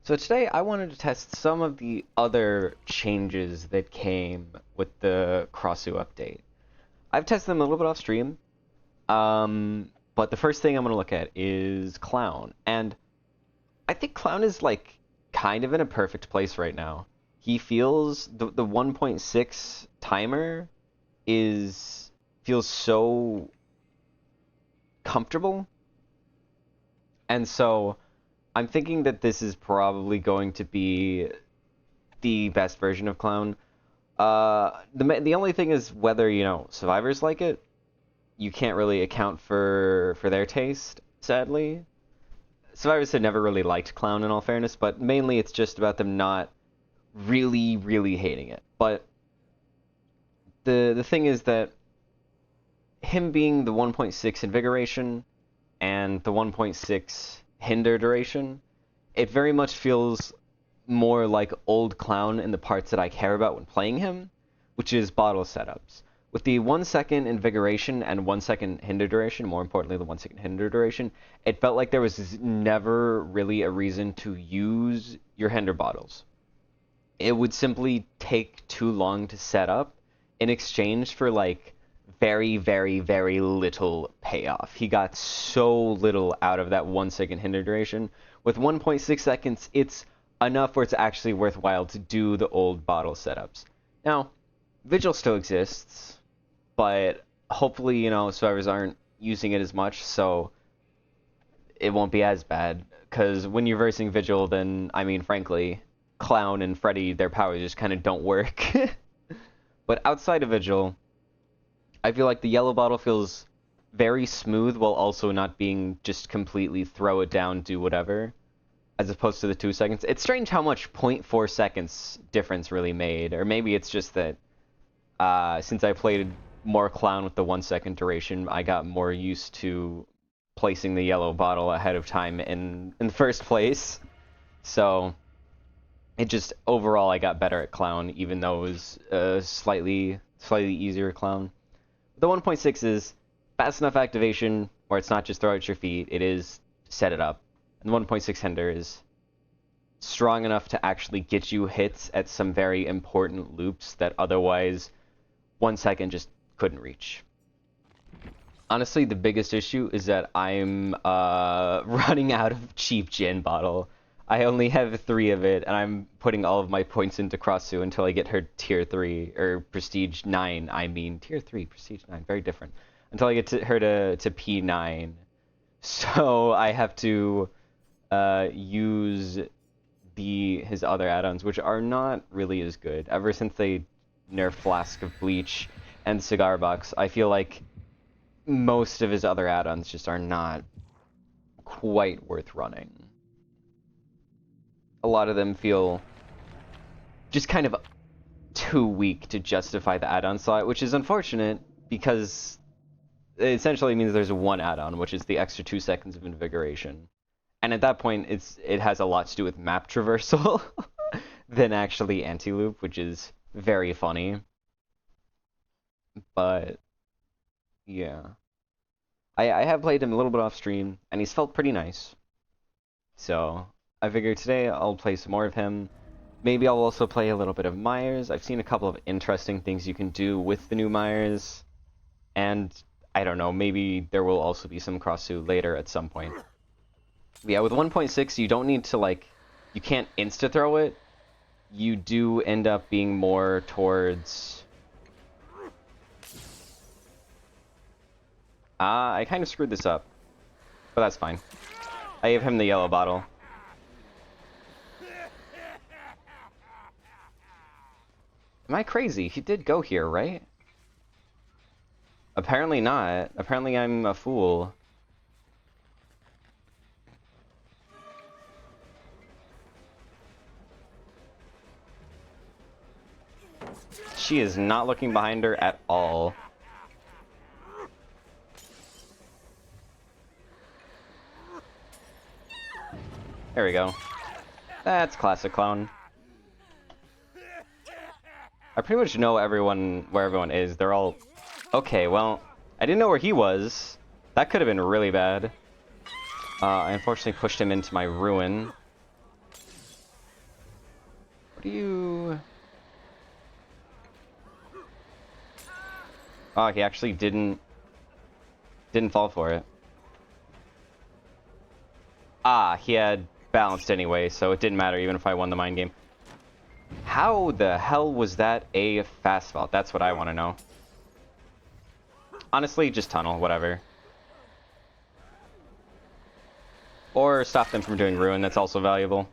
So today I wanted to test some of the other changes that came with the Krasue update. I've tested them a little bit off stream, but the first thing I'm going to look at is Clown. And I think Clown is like kind of in a perfect place right now. He feels the 1.6 timer feels so comfortable. And so I'm thinking that this is probably going to be the best version of Clown. The only thing is whether, survivors like it. You can't really account for their taste, sadly. Survivors have never really liked Clown in all fairness, but mainly it's just about them not really, really hating it. But the thing is that him being the 1.6 invigoration and the 1.6 hinder duration, it very much feels more like old Clown in the parts that I care about when playing him, which is bottle setups. With the 1 second invigoration and 1 second hinder duration, more importantly the 1 second hinder duration, it felt like there was never really a reason to use your hinder bottles. It would simply take too long to set up in exchange for like very, very, very little payoff. He got so little out of that 1 second hinder duration. With 1.6 seconds, it's enough where it's actually worthwhile to do the old bottle setups. Now, Vigil still exists, but hopefully, survivors aren't using it as much, so it won't be as bad. Because when you're versing Vigil, then, frankly, Clown and Freddy, their powers just kind of don't work. But outside of Vigil, I feel like the yellow bottle feels very smooth while also not being just completely throw it down, do whatever, as opposed to the 2 seconds. It's strange how much 0.4 seconds difference really made, or maybe it's just that since I played more Clown with the 1 second duration, I got more used to placing the yellow bottle ahead of time in the first place. So it just, overall, I got better at Clown, even though it was a slightly easier Clown. The 1.6 is fast enough activation where it's not just throw at your feet, it is set it up. And the 1.6 hinder is strong enough to actually get you hits at some very important loops that otherwise 1 second just couldn't reach. Honestly, the biggest issue is that I'm running out of cheap gin bottle. I only have 3 of it, and I'm putting all of my points into Krasue until I get her tier 3, or prestige 9, tier 3, prestige 9, very different. Until I get her to P9. So I have to use his other add-ons, which are not really as good. Ever since they nerfed Flask of Bleach and Cigar Box, I feel like most of his other add-ons just are not quite worth running. A lot of them feel just kind of too weak to justify the add-on slot, which is unfortunate because it essentially means there's one add-on, which is the extra 2 seconds of invigoration. And at that point, it has a lot to do with map traversal than actually anti-loop, which is very funny. But yeah, I have played him a little bit off stream, and he's felt pretty nice. So I figured today I'll play some more of him. Maybe I'll also play a little bit of Myers. I've seen a couple of interesting things you can do with the new Myers. And I don't know, maybe there will also be some Krasue later at some point. But yeah, with 1.6, you don't need to, you can't insta-throw it. You do end up being more towards... I kind of screwed this up. But that's fine. I gave him the yellow bottle. Am I crazy? He did go here, right? Apparently not. Apparently I'm a fool. She is not looking behind her at all. There we go. That's classic Clown. I pretty much know where everyone is. They're all... Okay, well, I didn't know where he was. That could have been really bad. I unfortunately pushed him into my ruin. do you... Oh, he actually didn't fall for it. Ah, he had balanced anyway, so it didn't matter even if I won the mind game. How the hell was that a fast fault? That's what I want to know. Honestly, just tunnel, whatever. Or stop them from doing ruin, that's also valuable.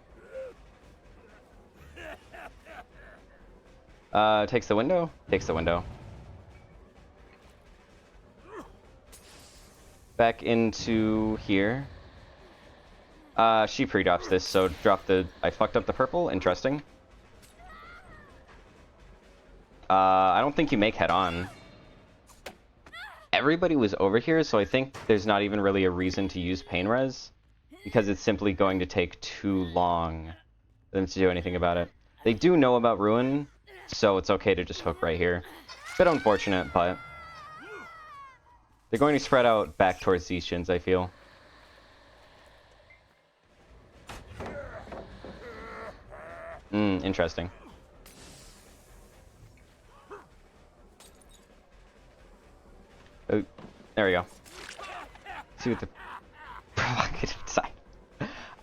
Takes the window? Takes the window. Back into here. She pre-drops this, so drop the... I fucked up the purple, interesting. I don't think you make head-on. Everybody was over here, so I think there's not even really a reason to use pain res, because it's simply going to take too long for them to do anything about it. They do know about ruin, so it's okay to just hook right here. Bit unfortunate, but they're going to spread out back towards these shins, I feel. Interesting. Oh, there we go. See what the provocative side.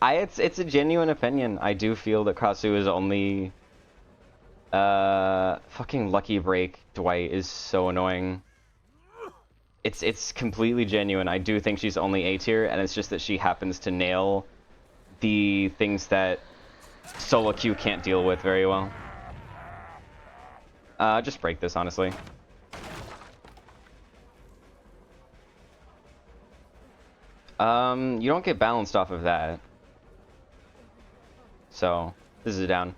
It's a genuine opinion. I do feel that Krasue is only fucking lucky break Dwight is so annoying. It's completely genuine. I do think she's only A tier, and it's just that she happens to nail the things that solo queue can't deal with very well. Just break this, honestly. You don't get balanced off of that. So, this is a down.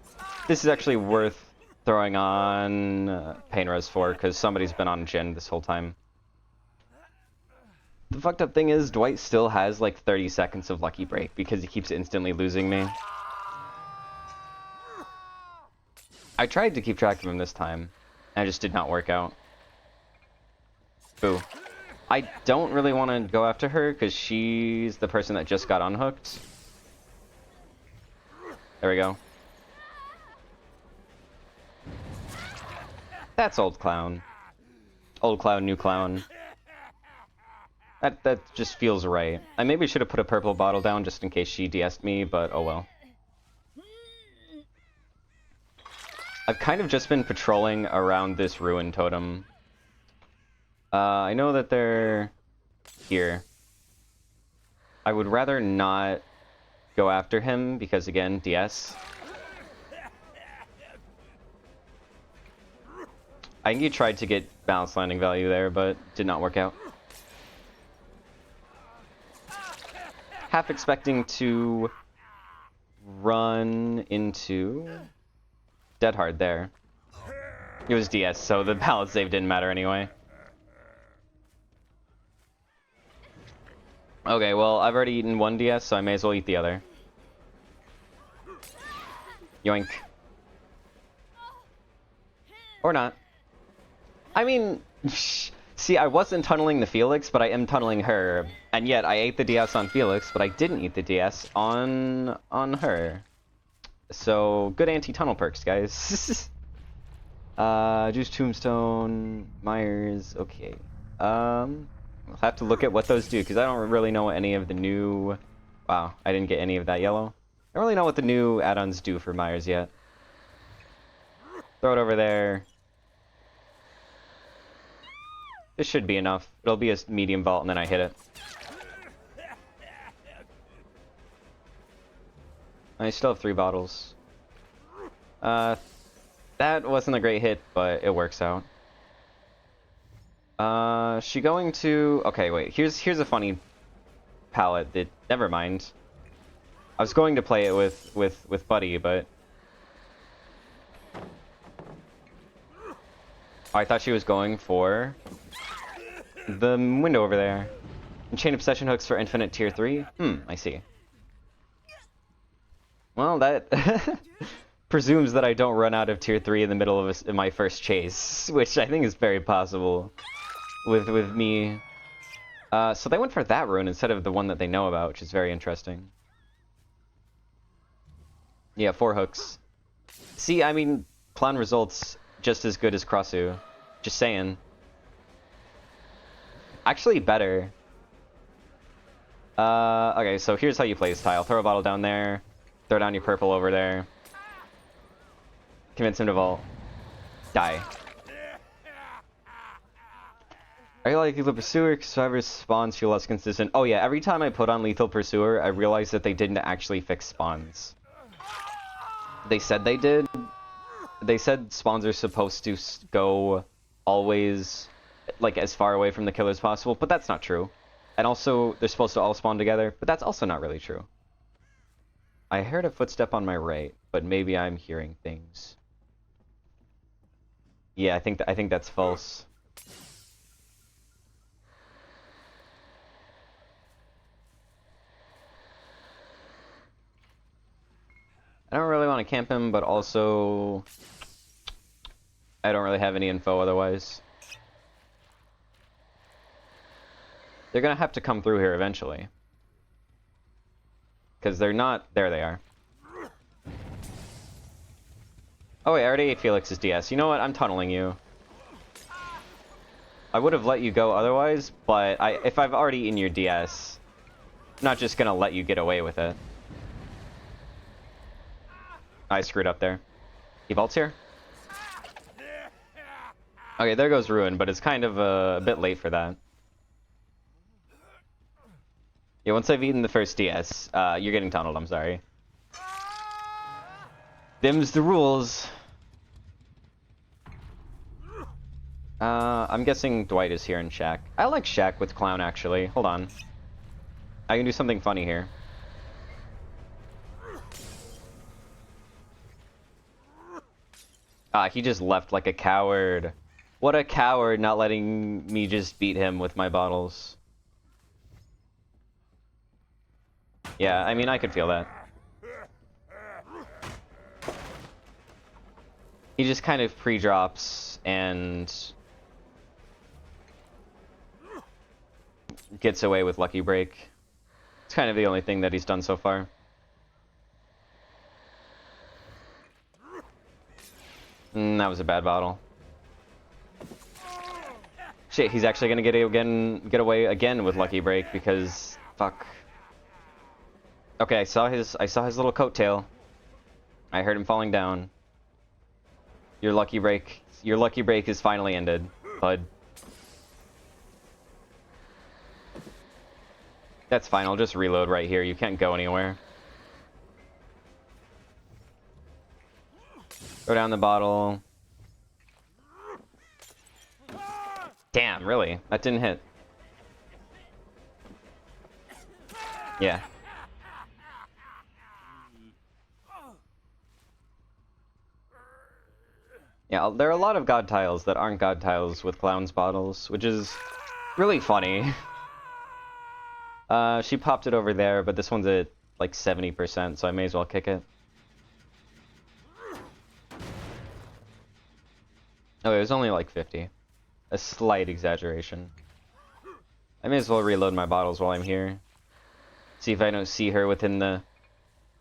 This is actually worth throwing on Pain Res for, because somebody's been on Jin this whole time. The fucked up thing is, Dwight still has like 30 seconds of Lucky Break, because he keeps instantly losing me. I tried to keep track of him this time, and it just did not work out. Boo. I don't really want to go after her, because she's the person that just got unhooked. There we go. That's old clown. Old clown, new clown. That just feels right. I maybe should have put a purple bottle down just in case she DS'd me, but oh well. I've kind of just been patrolling around this ruin totem. I know that they're here. I would rather not go after him because, again, DS. I think he tried to get balanced landing value there, but did not work out. Half expecting to run into Dead Hard there. It was DS, so the balance save didn't matter anyway. Okay, well, I've already eaten one DS, so I may as well eat the other. Yoink. Or not. I mean, see, I wasn't tunneling the Felix, but I am tunneling her. And yet, I ate the DS on Felix, but I didn't eat the DS on her. So, good anti-tunnel perks, guys. Juice Tombstone, Myers, okay. We'll have to look at what those do, because I don't really know what any of the new... Wow, I didn't get any of that yellow. I don't really know what the new add-ons do for Myers yet. Throw it over there. This should be enough. It'll be a medium vault, and then I hit it. I still have 3 bottles. That wasn't a great hit, but it works out. She going to... Okay, wait. Here's a funny palette that... Never mind. I was going to play it with Buddy, but... I thought she was going for the window over there. And chain obsession hooks for infinite tier 3? I see. Well, that presumes that I don't run out of tier 3 in the middle of my first chase, which I think is very possible with me. So they went for that rune instead of the one that they know about, which is very interesting. Yeah, 4 hooks. See, I mean, clown results just as good as Krasue. Just saying. Actually better. Okay, so here's how you play this tile. Throw a bottle down there. Throw down your purple over there. Convince him to vault. Die. I like Lethal Pursuer because whoever spawns feel less consistent. Oh yeah, every time I put on Lethal Pursuer, I realized that they didn't actually fix spawns. They said they did. They said spawns are supposed to go always, like, as far away from the killer as possible, but that's not true. And also, they're supposed to all spawn together, but that's also not really true. I heard a footstep on my right, but maybe I'm hearing things. Yeah, I think that's false. I don't really want to camp him, but also I don't really have any info otherwise. They're gonna have to come through here eventually. Because they're not... There they are. Oh wait, I already ate Felix's DS. You know what? I'm tunneling you. I would have let you go otherwise, but if I've already eaten your DS, I'm not just gonna let you get away with it. I screwed up there. He vaults here? Okay, there goes Ruin, but it's kind of a bit late for that. Yeah, once I've eaten the first DS, you're getting tunneled, I'm sorry. Them's the rules. I'm guessing Dwight is here in Shaq. I like Shaq with Clown, actually. Hold on. I can do something funny here. He just left like a coward. What a coward, not letting me just beat him with my bottles. Yeah, I mean, I could feel that. He just kind of pre-drops and gets away with Lucky Break. It's kind of the only thing that he's done so far. That was a bad bottle. Shit, he's actually gonna get away again with Lucky Break because fuck. Okay, I saw his little coattail. I heard him falling down. Your lucky break is finally ended, bud. That's fine, I'll just reload right here. You can't go anywhere. Throw down the bottle. Damn, really? That didn't hit. Yeah. Yeah, there are a lot of god tiles that aren't god tiles with Clown's bottles, which is really funny. She popped it over there, but this one's at like 70%, so I may as well kick it. Oh, it was only like 50. A slight exaggeration. I may as well reload my bottles while I'm here. See if I don't see her within the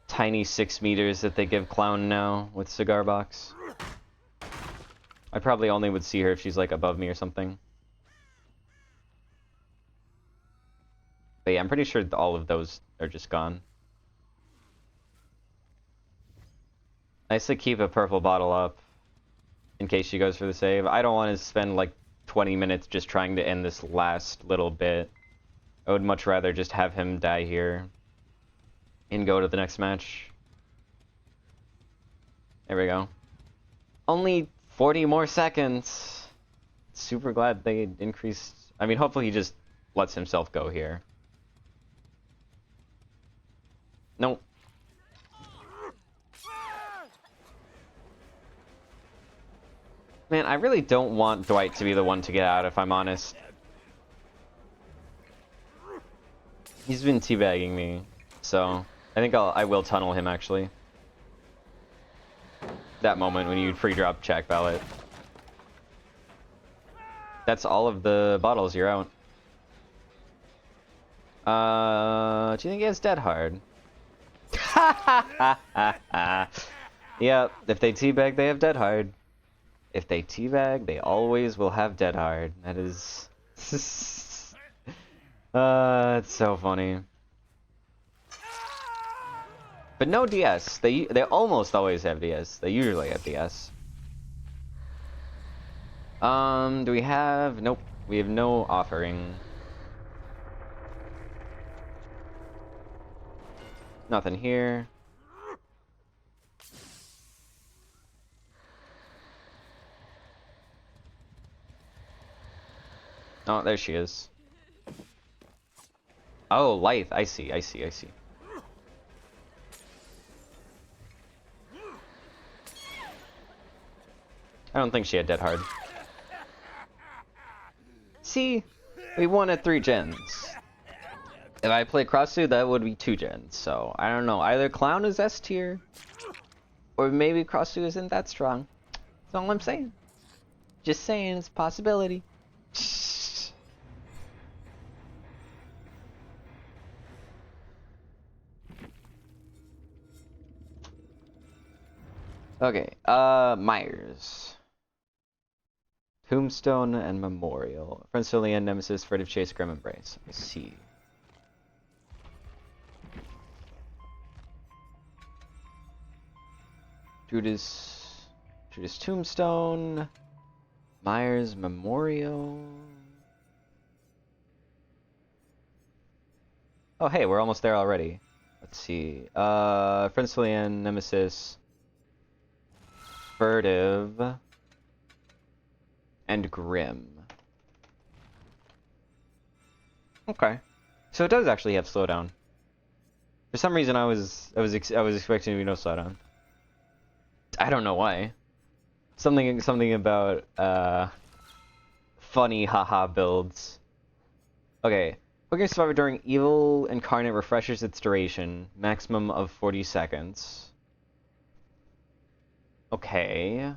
tiny 6 meters that they give Clown now with Cigar Box. I probably only would see her if she's like above me or something. But yeah, I'm pretty sure all of those are just gone. Nice to keep a purple bottle up in case she goes for the save. I don't want to spend like 20 minutes just trying to end this last little bit. I would much rather just have him die here and go to the next match. There we go. Only 40 more seconds. Super glad they increased. I mean, hopefully he just lets himself go here. Nope. Man, I really don't want Dwight to be the one to get out, if I'm honest. He's been teabagging me, so I think I will tunnel him, actually. That moment when you pre-drop check ballot. That's all of the bottles, you're out. Do you think he has dead hard? Yep, if they teabag, they have dead hard. If they teabag, they always will have dead hard. That is... it's so funny. But no DS. They almost always have DS. They usually have DS. Do we have... Nope. We have no offering. Nothing here. Oh, there she is. Oh, Lithe. I see. I don't think she had dead hard. See? We won at 3 gens. If I play Krasue, that would be 2 gens. So, I don't know. Either Clown is S tier, or maybe Krasue isn't that strong. That's all I'm saying. Just saying, it's a possibility. Okay, Myers. Tombstone and Memorial. Francilian, Nemesis, Furtive Chase, Grim Embrace. Let's see. Judas Tombstone. Myers Memorial. Oh, hey, we're almost there already. Let's see. Francilian, Nemesis, Furtive, and Grim. Okay, so it does actually have slowdown. For some reason, I was expecting to be no slowdown. I don't know why. Something about funny haha builds. Okay, Pokemon Survivor during Evil Incarnate refreshes its duration, maximum of 40 seconds. Okay.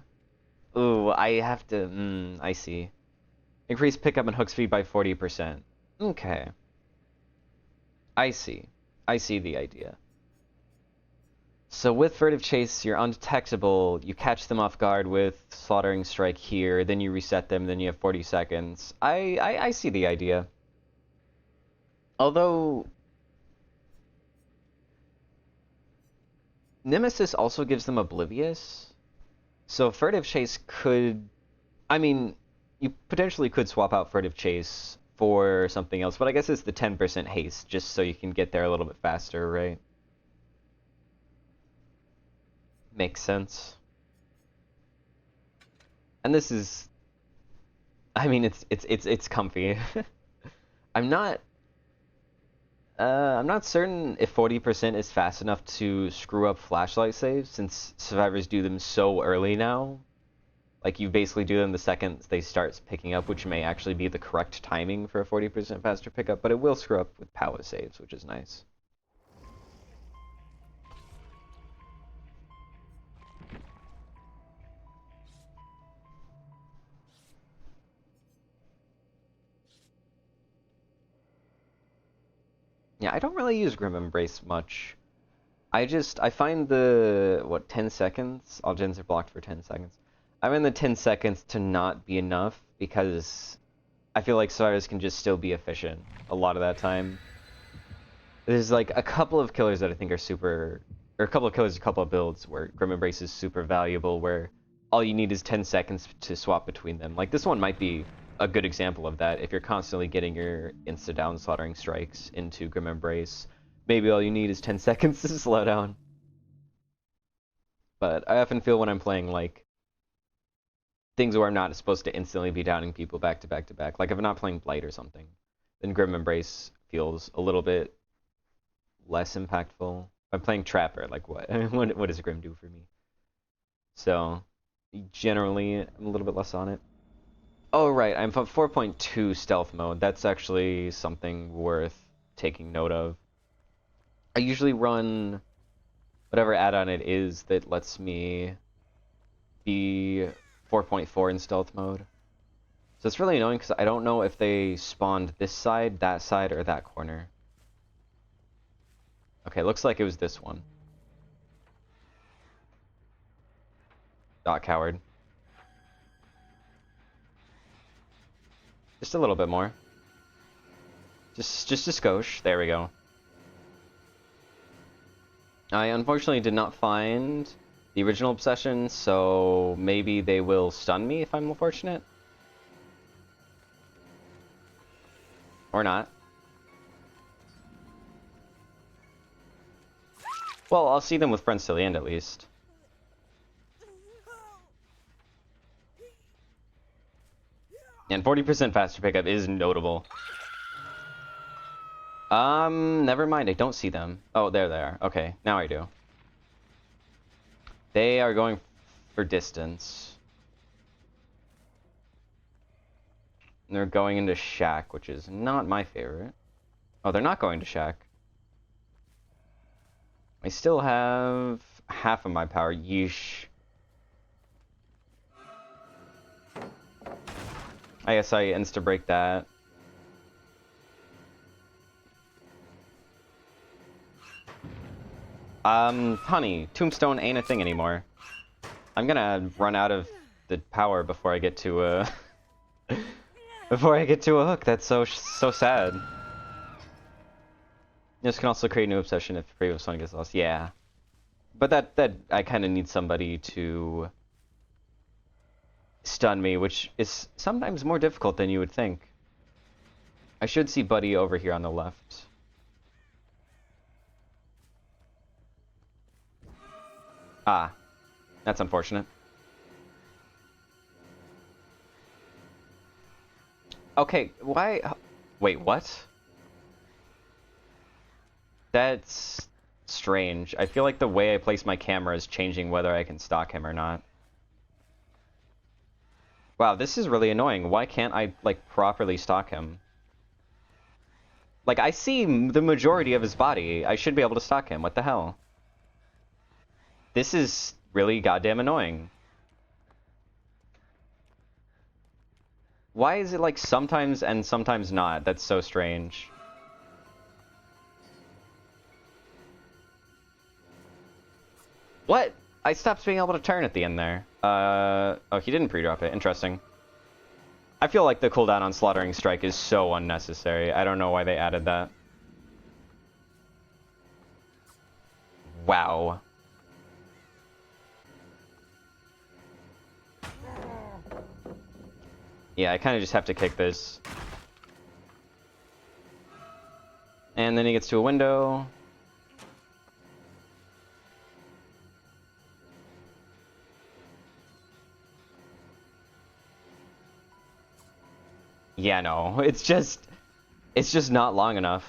Ooh, I have to. I see. Increase pickup and hook speed by 40%. Okay. I see. I see the idea. So with Furtive Chase, you're undetectable. You catch them off guard with Slaughtering Strike here, then you reset them, then you have 40 seconds. I see the idea. Although... Nemesis also gives them Oblivious. So Furtive Chase could... I mean, you potentially could swap out Furtive Chase for something else, but I guess it's the 10% haste, just so you can get there a little bit faster, right? Makes sense. And this is... I mean, it's comfy. I'm not certain if 40% is fast enough to screw up flashlight saves, since survivors do them so early now. Like, you basically do them the second they start picking up, which may actually be the correct timing for a 40% faster pickup, but it will screw up with power saves, which is nice. Yeah, I don't really use Grim Embrace much. I find the, 10 seconds? All gens are blocked for 10 seconds. I find the 10 seconds to not be enough, because I feel like survivors can just still be efficient a lot of that time. There's like a couple of killers that I think are super, or a couple of builds where Grim Embrace is super valuable, where all you need is 10 seconds to swap between them. Like, this one might be a good example of that. If you're constantly getting your insta-down slaughtering strikes into Grim Embrace, maybe all you need is 10 seconds to slow down. But I often feel when I'm playing, like, things where I'm not supposed to instantly be downing people back to back to back, like if I'm not playing Blight or something, then Grim Embrace feels a little bit less impactful. If I'm playing Trapper, like what? What does Grim do for me? So, generally, I'm a little bit less on it. Oh, right, I'm 4.2 stealth mode. That's actually something worth taking note of. I usually run whatever add-on it is that lets me be 4.4 in stealth mode. So it's really annoying because I don't know if they spawned this side, or that corner. Okay, looks like it was this one. Dot coward. Just a little bit more. Just a skosh. There we go. I unfortunately did not find the original obsession, so maybe they will stun me if I'm fortunate. Or not. Well, I'll see them with friends till the end at least. And 40% faster pickup is notable. Never mind, I don't see them. Oh, there they are. Okay, now I do. They are going for distance. And they're going into Shack, which is not my favorite. Oh, they're not going to Shack. I still have half of my power. Yeesh. I guess I insta-break that. Honey, Tombstone ain't a thing anymore. I'm gonna run out of the power before I get to, before I get to a hook. That's so sad. This can also create a new obsession if the previous one gets lost. Yeah. But that I kind of need somebody to stun me, which is sometimes more difficult than you would think. I should see Buddy over here on the left. Ah, that's unfortunate. Okay, why? Wait, what? That's strange. I feel like the way I place my camera is changing whether I can stalk him or not. Wow, this is really annoying. Why can't I, like, properly stalk him? Like, I see the majority of his body. I should be able to stalk him. What the hell? This is really goddamn annoying. Why is it like sometimes and sometimes not? That's so strange. What? I stopped being able to turn at the end there. Oh, he didn't pre-drop it. Interesting. I feel like the cooldown on Slaughtering Strike is so unnecessary. I don't know why they added that. Wow. Yeah, I kind of just have to kick this. And then he gets to a window. Yeah, no, it's just not long enough.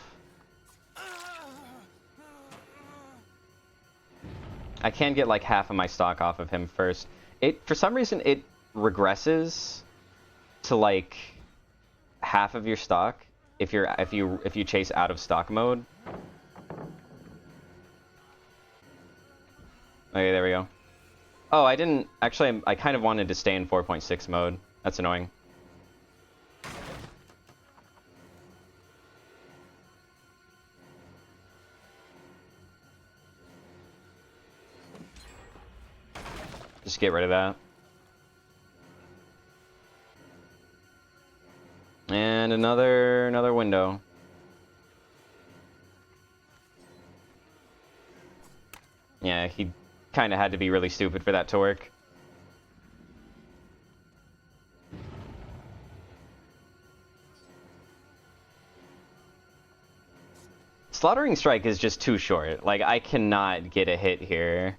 I can get like half of my stock off of him first. For some reason it regresses to like half of your stock if you chase out of stock mode. Okay, there we go. Oh, I didn't actually. I kind of wanted to stay in 4.6 mode. That's annoying. Just get rid of that. And another window. Yeah, he kind of had to be really stupid for that to work. Slaughtering Strike is just too short. Like, I cannot get a hit here.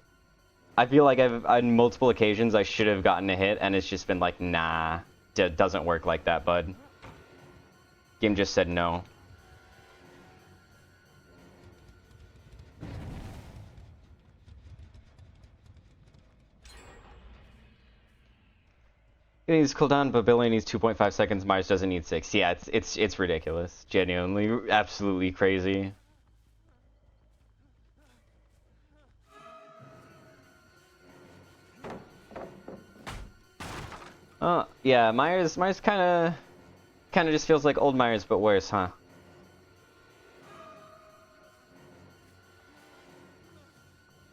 I feel like on multiple occasions I should have gotten a hit, and it's just been like, nah, doesn't work like that, bud. Game just said no. He needs cooldown, but Billy needs 2.5 seconds. Myers doesn't need 6. Yeah, it's ridiculous. Genuinely, absolutely crazy. Yeah, Myers kind of just feels like old Myers, but worse, huh?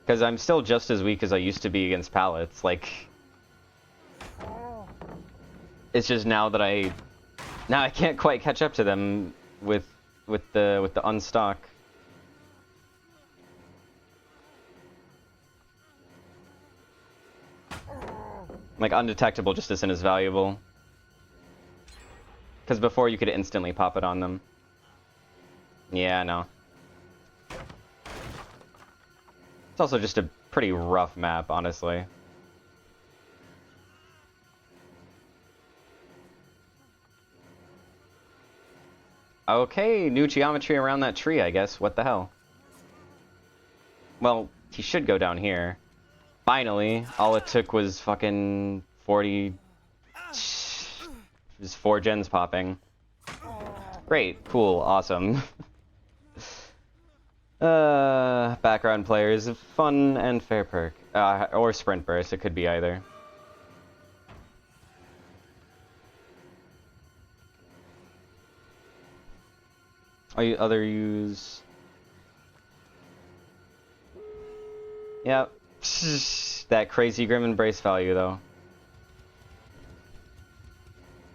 Because I'm still just as weak as I used to be against pallets. Like, It's just now I can't quite catch up to them with the unstock. Like, undetectable just isn't as valuable. Because before you could instantly pop it on them. Yeah, no. It's also just a pretty rough map, honestly. Okay, new geometry around that tree, I guess. What the hell? Well, he should go down here. Finally, all it took was fucking 40... Just 4 gens popping. Great, cool, awesome. Background players, fun and fair perk. Or sprint burst, it could be either. Other use... Yep. That crazy Grim Embrace value, though.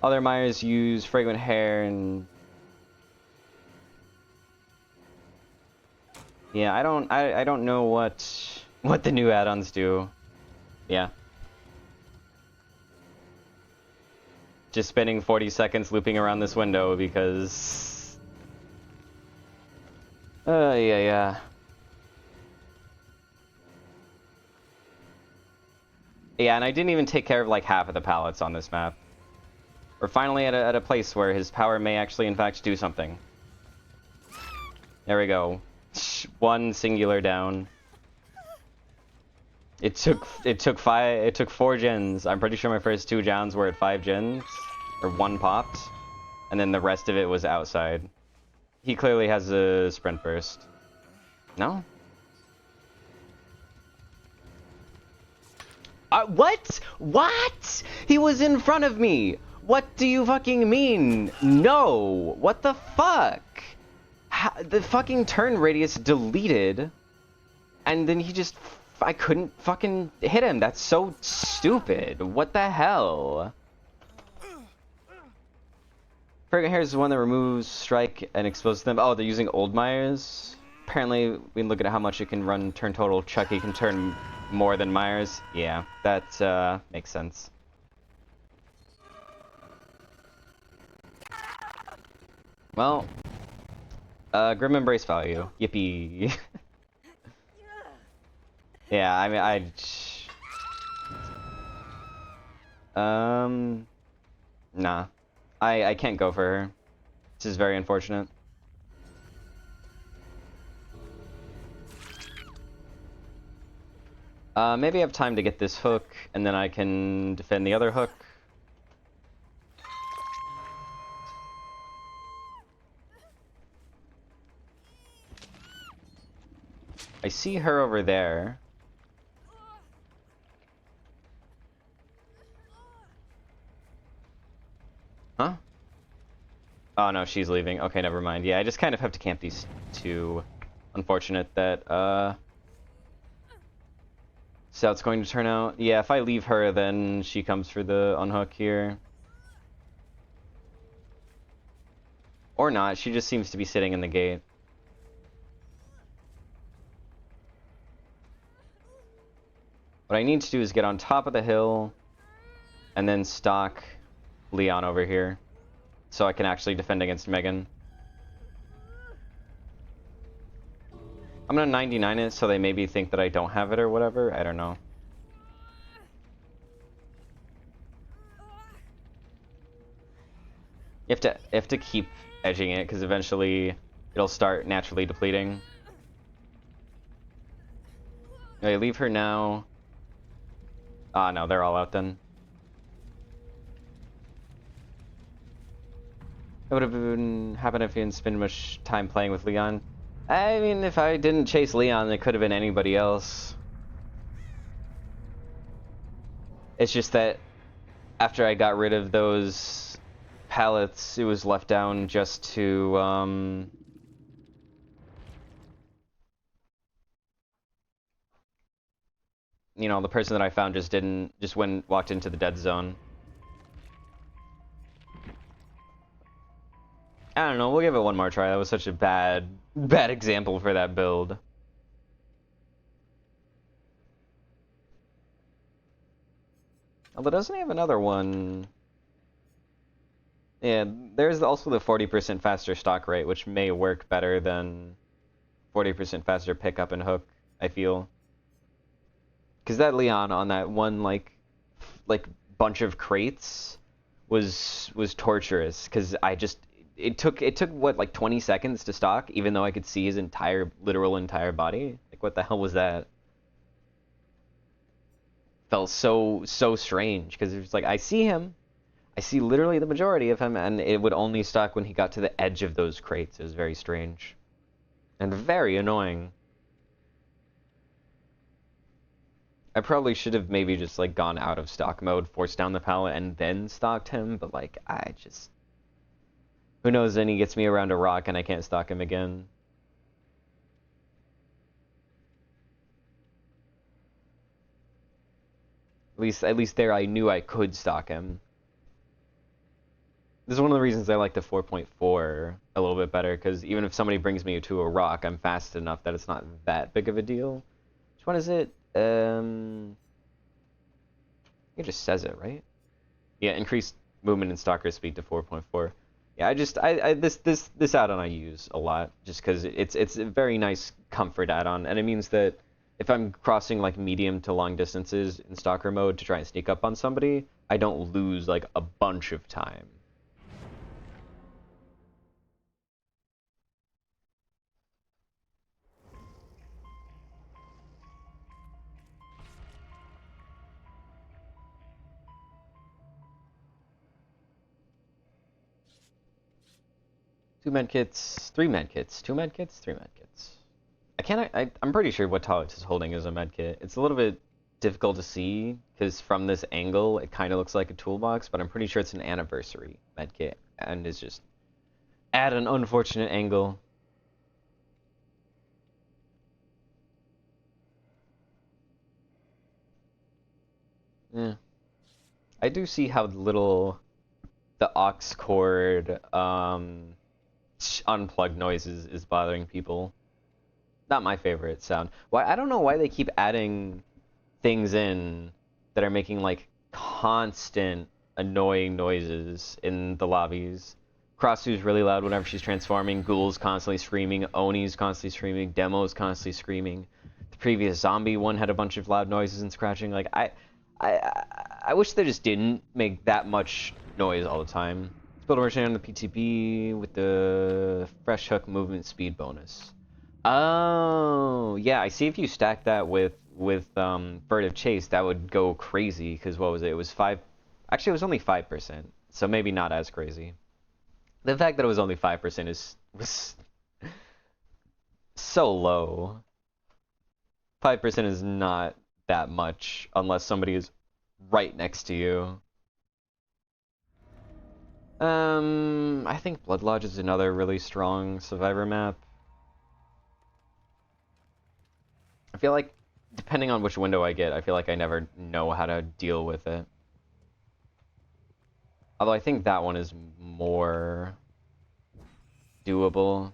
Other Myers use Fragrant Hair and... Yeah, I don't know what the new add-ons do. Yeah. Just spending 40 seconds looping around this window because... yeah. Yeah, and I didn't even take care of like half of the pallets on this map. We're finally at a place where his power may actually in fact do something. There we go. One singular down. It took 4 gens. I'm pretty sure my first 2 gens were at 5 gens. Or 1 popped. And then the rest of it was outside. He clearly has a sprint burst. No? What? What? He was in front of me! What do you fucking mean? No! What the fuck? The fucking turn radius deleted, and then he just... I couldn't fucking hit him. That's so stupid. What the hell? Fragrant Hair is the one that removes strike and exposes them. Oh, they're using old Myers? Apparently, we can look at how much it can run turn total. Chucky can turn more than Myers. Yeah, that makes sense. Well, Grim Embrace value. Yippee. Yeah, I mean, nah. I can't go for her. This is very unfortunate. Maybe I have time to get this hook, and then I can defend the other hook. I see her over there. Huh? Oh no, she's leaving. Okay, never mind. Yeah, I just kind of have to camp these two. Unfortunate that, so it's going to turn out. Yeah, if I leave her, then she comes for the unhook here. Or not, she just seems to be sitting in the gate. What I need to do is get on top of the hill, and then stalk Leon over here, so I can actually defend against Megan. I'm gonna 99 it, so they maybe think that I don't have it or whatever. I don't know. You have to keep edging it, because eventually it'll start naturally depleting. Okay, leave her now. Ah, no, they're all out then. It would have been happened if you didn't spend much time playing with Leon. I mean, if I didn't chase Leon, it could have been anybody else. It's just that after I got rid of those pallets, it was left down just to, you know, the person that I found just walked into the dead zone. I don't know, we'll give it one more try. That was such a bad example for that build. Although doesn't he have another one? Yeah, there's also the 40% faster stock rate, which may work better than 40% faster pickup and hook, I feel. Because that Leon on that one, like bunch of crates was torturous, because it took what, like 20 seconds to stock, even though I could see his literal entire body. Like, what the hell was that? Felt so strange, because it was like, I see him. I see literally the majority of him, and it would only stock when he got to the edge of those crates. It was very strange. And very annoying. I probably should have maybe just, like, gone out of stock mode, forced down the pallet, and then stocked him, but, like, I just... Who knows, then he gets me around a rock and I can't stock him again. At least there I knew I could stock him. This is one of the reasons I like the 4.4 a little bit better, because even if somebody brings me to a rock, I'm fast enough that it's not that big of a deal. Which one is it? It just says it, right? Yeah, increased movement and stalker speed to 4.4. Yeah, this add-on I use a lot, just because it's a very nice comfort add-on, and it means that if I'm crossing like medium to long distances in stalker mode to try and sneak up on somebody, I don't lose like a bunch of time. Two medkits, three medkits, two medkits, three medkits. I'm pretty sure what Talix is holding is a medkit. It's a little bit difficult to see, because from this angle, it kind of looks like a toolbox, but I'm pretty sure it's an anniversary medkit, and is just at an unfortunate angle. Yeah. I do see how little the aux cord, unplugged noises is bothering people. Not my favorite sound. Why, I don't know why they keep adding things in that are making like constant annoying noises in the lobbies. Krasue's really loud whenever she's transforming. Ghoul's constantly screaming. Oni's constantly screaming. Demo's constantly screaming. The previous zombie one had a bunch of loud noises and scratching. Like I wish they just didn't make that much noise all the time. Let's build a version on the PTB with the fresh hook movement speed bonus. Oh, yeah, I see if you stack that with furtive chase, that would go crazy, because what was it? It was 5... Actually, it was only 5%, so maybe not as crazy. The fact that it was only 5% was so low. 5% is not that much unless somebody is right next to you. I think Blood Lodge is another really strong survivor map. I feel like, depending on which window I get, I feel like I never know how to deal with it. Although I think that one is more doable.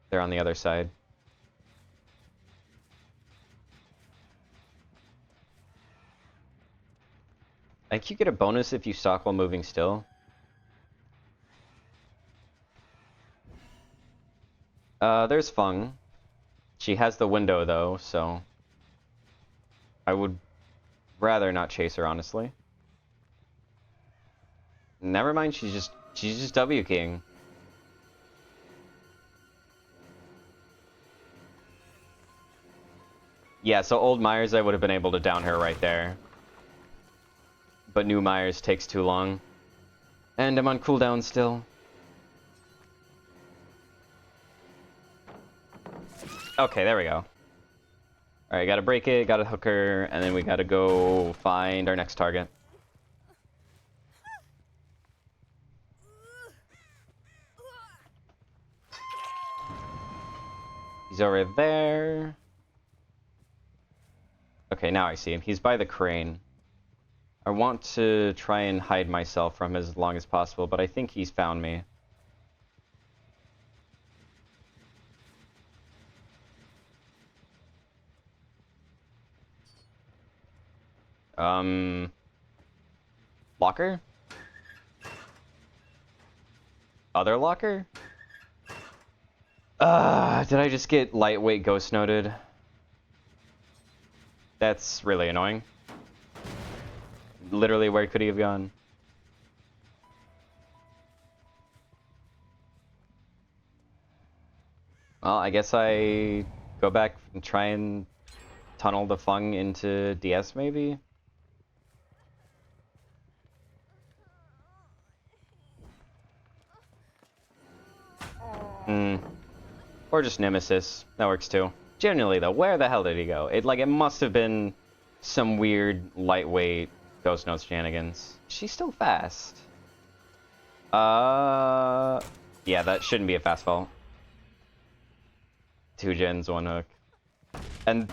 They're on the other side. I think you get a bonus if you stalk while moving still. There's Feng. She has the window though, so I would rather not chase her, honestly. Never mind, she's just W keying. Yeah, so old Myers I would have been able to down her right there. But new Myers takes too long. And I'm on cooldown still. Okay, there we go. Alright, gotta break it, gotta hook her, and then we gotta go find our next target. He's over there. Okay, now I see him. He's by the crane. I want to try and hide myself from him as long as possible, but I think he's found me. Locker? Other locker? Did I just get lightweight ghost noted? That's really annoying. Literally, where could he have gone? Well, I guess I go back and try and tunnel the Fung into DS, maybe? Or just Nemesis. That works too. Generally, though, where the hell did he go? It must have been some weird, lightweight Ghost Notes shenanigans. She's still fast. Yeah, that shouldn't be a fast fall. 2 gens, 1 hook. And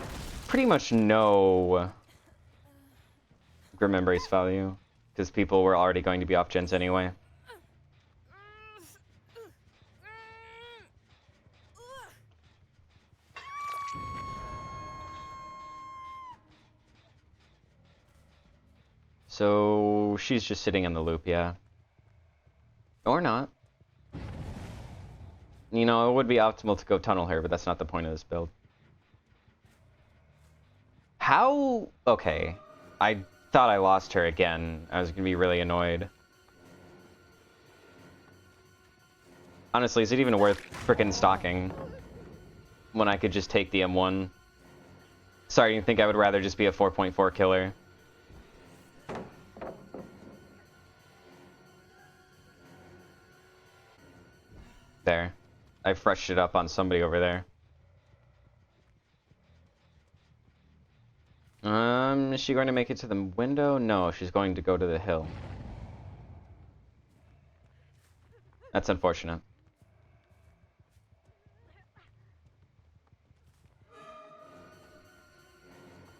pretty much no Grim Embrace value, because people were already going to be off gens anyway. So she's just sitting in the loop, yeah. Or not. You know, it would be optimal to go tunnel her, but that's not the point of this build. How? Okay. I thought I lost her again. I was gonna be really annoyed. Honestly, is it even worth frickin' stalking when I could just take the M1? Sorry, you think I would rather just be a 4.4 killer? There. I freshed it up on somebody over there. Is she going to make it to the window? No, she's going to go to the hill. That's unfortunate.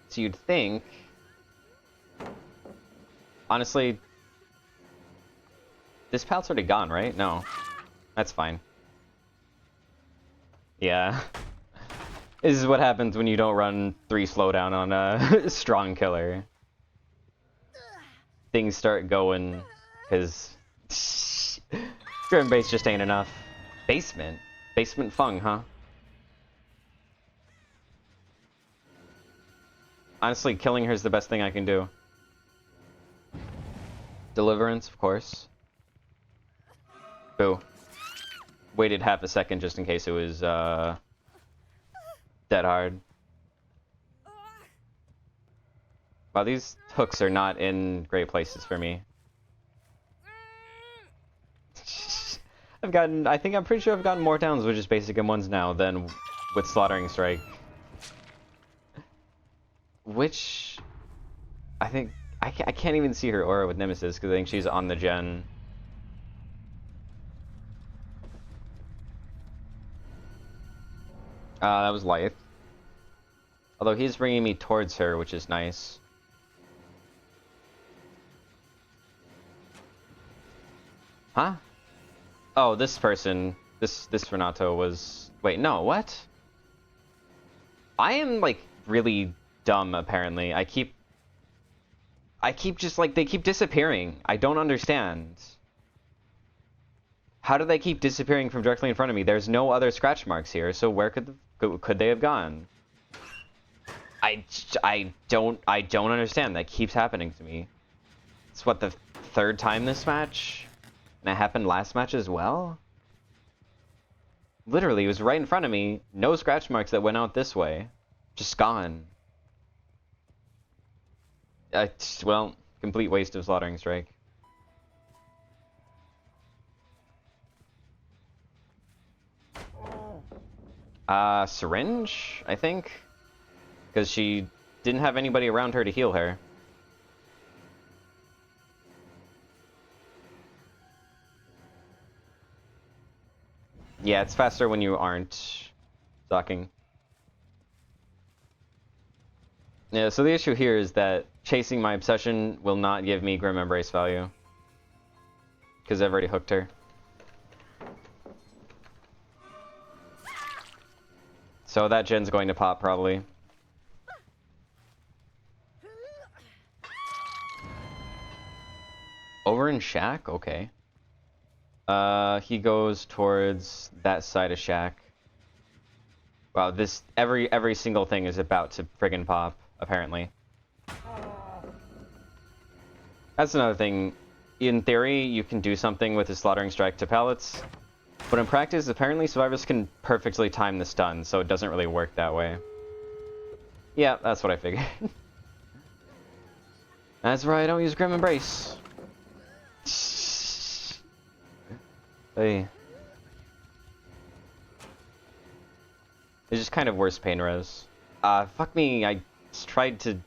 So you'd think... Honestly... This pal's already gone, right? No. That's fine. Yeah. This is what happens when you don't run 3 slowdown on a strong killer. Things start going, because driven base just ain't enough. Basement? Basement Fung, huh? Honestly, killing her is the best thing I can do. Deliverance, of course. Boo. Waited half a second just in case it was, dead hard. Wow, these hooks are not in great places for me. I'm pretty sure I've gotten more downs with just basic M1s now than with Slaughtering Strike. Which, I think, I can't even see her aura with Nemesis because I think she's on the gen. That was Lyth. Although he's bringing me towards her, which is nice. Huh? Oh, this person, this Renato was... Wait, no, what? I am, like, really dumb, apparently. I keep just, like, they keep disappearing. I don't understand. How do they keep disappearing from directly in front of me? There's no other scratch marks here, so where could they have gone? I don't understand. That keeps happening to me. It's what, the 3rd time this match? And it happened last match as well? Literally, it was right in front of me. No scratch marks that went out this way. Just gone. Well, complete waste of Slaughtering Strike. Syringe, I think? Because she didn't have anybody around her to heal her. Yeah, it's faster when you aren't stalking. Yeah, so the issue here is that chasing my obsession will not give me Grim Embrace value. Because I've already hooked her. So that gen's going to pop, probably. Over in Shack? Okay. He goes towards that side of Shack. Wow, this every single thing is about to friggin' pop, apparently. That's another thing. In theory, you can do something with the Slaughtering Strike to pellets, but in practice, apparently survivors can perfectly time the stun, so it doesn't really work that way. Yeah, that's what I figured. That's right, I don't use Grim Embrace. Hey. It's just kind of worse pain res. Fuck me, I just tried to...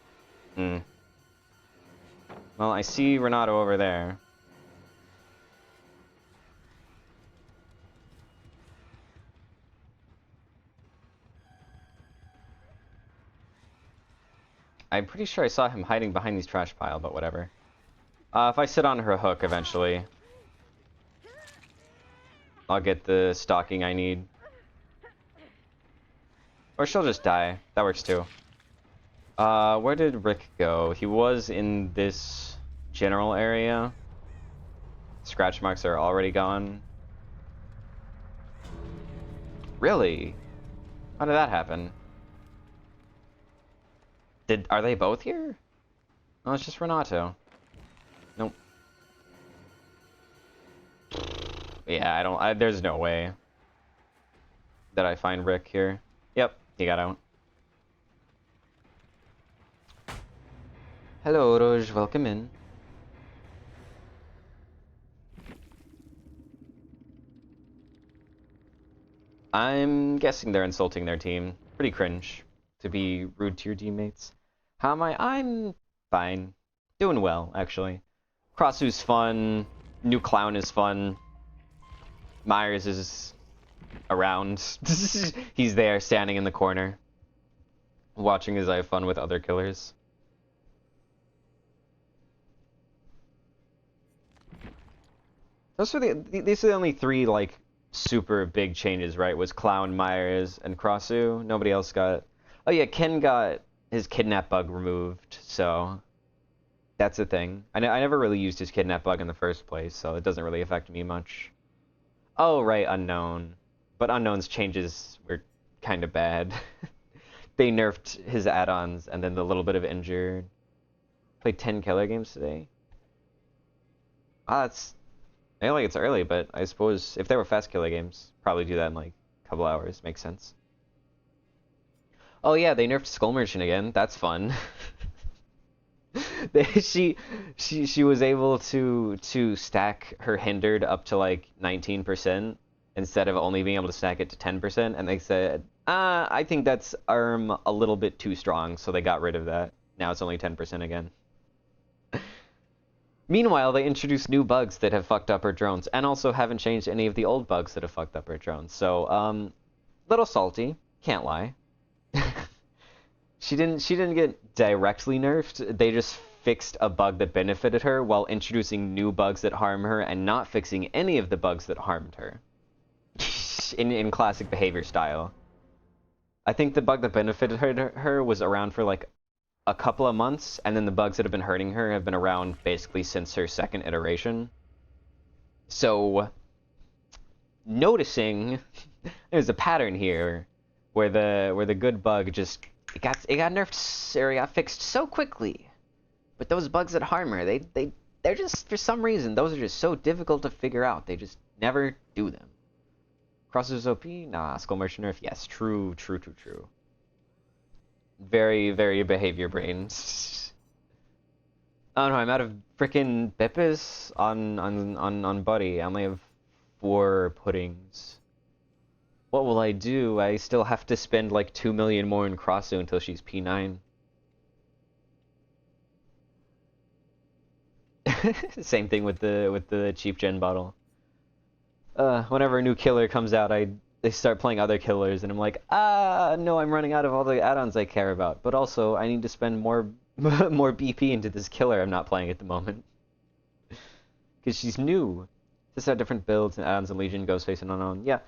Well, I see Renato over there. I'm pretty sure I saw him hiding behind these trash pile, but whatever. If I sit on her hook eventually, I'll get the stalking I need. Or she'll just die. That works too. Where did Rick go? He was in this general area. Scratch marks are already gone. Really? How did that happen? Are they both here? No, it's just Renato. Nope. Yeah, there's no way that I find Rick here. Yep, he got out. Hello, Roj, welcome in. I'm guessing they're insulting their team. Pretty cringe to be rude to your teammates. How am I? I'm fine. Doing well, actually. Krasue's fun. New Clown is fun. Myers is around. He's there, standing in the corner, watching as I have fun with other killers. These are the only three, like, super big changes, right? Was Clown, Myers, and Krasue. Nobody else got... Oh yeah, Ken got his kidnap bug removed, so... That's a thing. I never really used his kidnap bug in the first place, so it doesn't really affect me much. Oh, right, Unknown. But Unknown's changes were kind of bad. They nerfed his add-ons, and then the little bit of injured. Played 10 killer games today? That's... I feel like it's early, but I suppose if they were fast killer games, probably do that in like a couple hours. Makes sense. Oh yeah, they nerfed Skull Merchant again. That's fun. she was able to stack her hindered up to like 19% instead of only being able to stack it to 10%, and they said, I think that's a little bit too strong, so they got rid of that. Now it's only 10% again. Meanwhile, they introduced new bugs that have fucked up her drones, and also haven't changed any of the old bugs that have fucked up her drones. So, little salty, can't lie. She didn't get directly nerfed. They just fixed a bug that benefited her while introducing new bugs that harm her and not fixing any of the bugs that harmed her. in classic behavior style. I think the bug that benefited her was around for like a couple of months, and then the bugs that have been hurting her have been around basically since her second iteration. So, noticing there's a pattern here where the good bug just it got nerfed or it got fixed so quickly, but those bugs that harm her, they're just, for some reason, those are just so difficult to figure out. They just never do them. Crosses OP? Nah. Skull Merchant nerf? Yes. True. Very, very behavior brains. Oh no, I'm out of frickin' Beppis on Buddy. I only have 4 puddings. What will I do? I still have to spend like 2 million more in Krasue until she's P9. Same thing with the cheap gen bottle. Whenever a new killer comes out, I they start playing other killers, and I'm like, ah, no, I'm running out of all the add-ons I care about. But also, I need to spend more more BP into this killer I'm not playing at the moment. Because she's new. Just have different builds and add-ons in Legion, Ghostface, and Unknown. Yeah,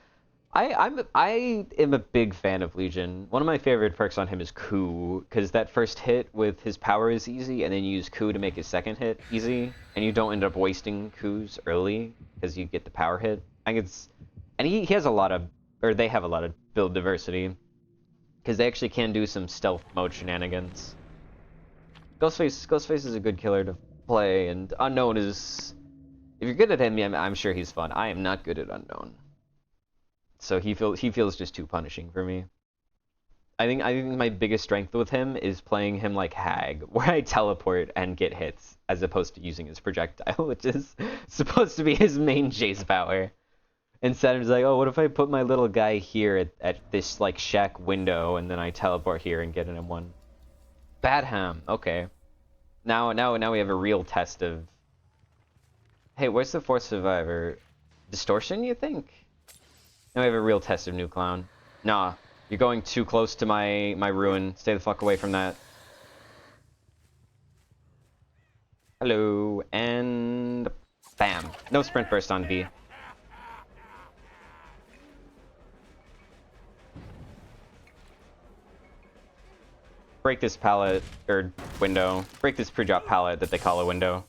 I am a big fan of Legion. One of my favorite perks on him is Coup, because that first hit with his power is easy, and then you use Coup to make his second hit easy, and you don't end up wasting Coups early, because you get the power hit. I think it's... And he has a lot of... Or they have a lot of build diversity, because they actually can do some stealth mode shenanigans. Ghostface is a good killer to play, and Unknown is... If you're good at him, I'm sure he's fun. I am not good at Unknown. So he feels just too punishing for me. I think my biggest strength with him is playing him like Hag, where I teleport and get hits, as opposed to using his projectile, which is supposed to be his main chase power. Instead, I'm just like, oh, what if I put my little guy here at this like shack window, and then I teleport here and get an M1. Badham, okay. Now we have a real test of. Hey, where's the fourth survivor? Distortion, you think? Now we have a real test of New Clown. Nah, you're going too close to my ruin. Stay the fuck away from that. Hello, and bam. No sprint burst on V. Break this pallet, or window. Break this pre-drop pallet that they call a window.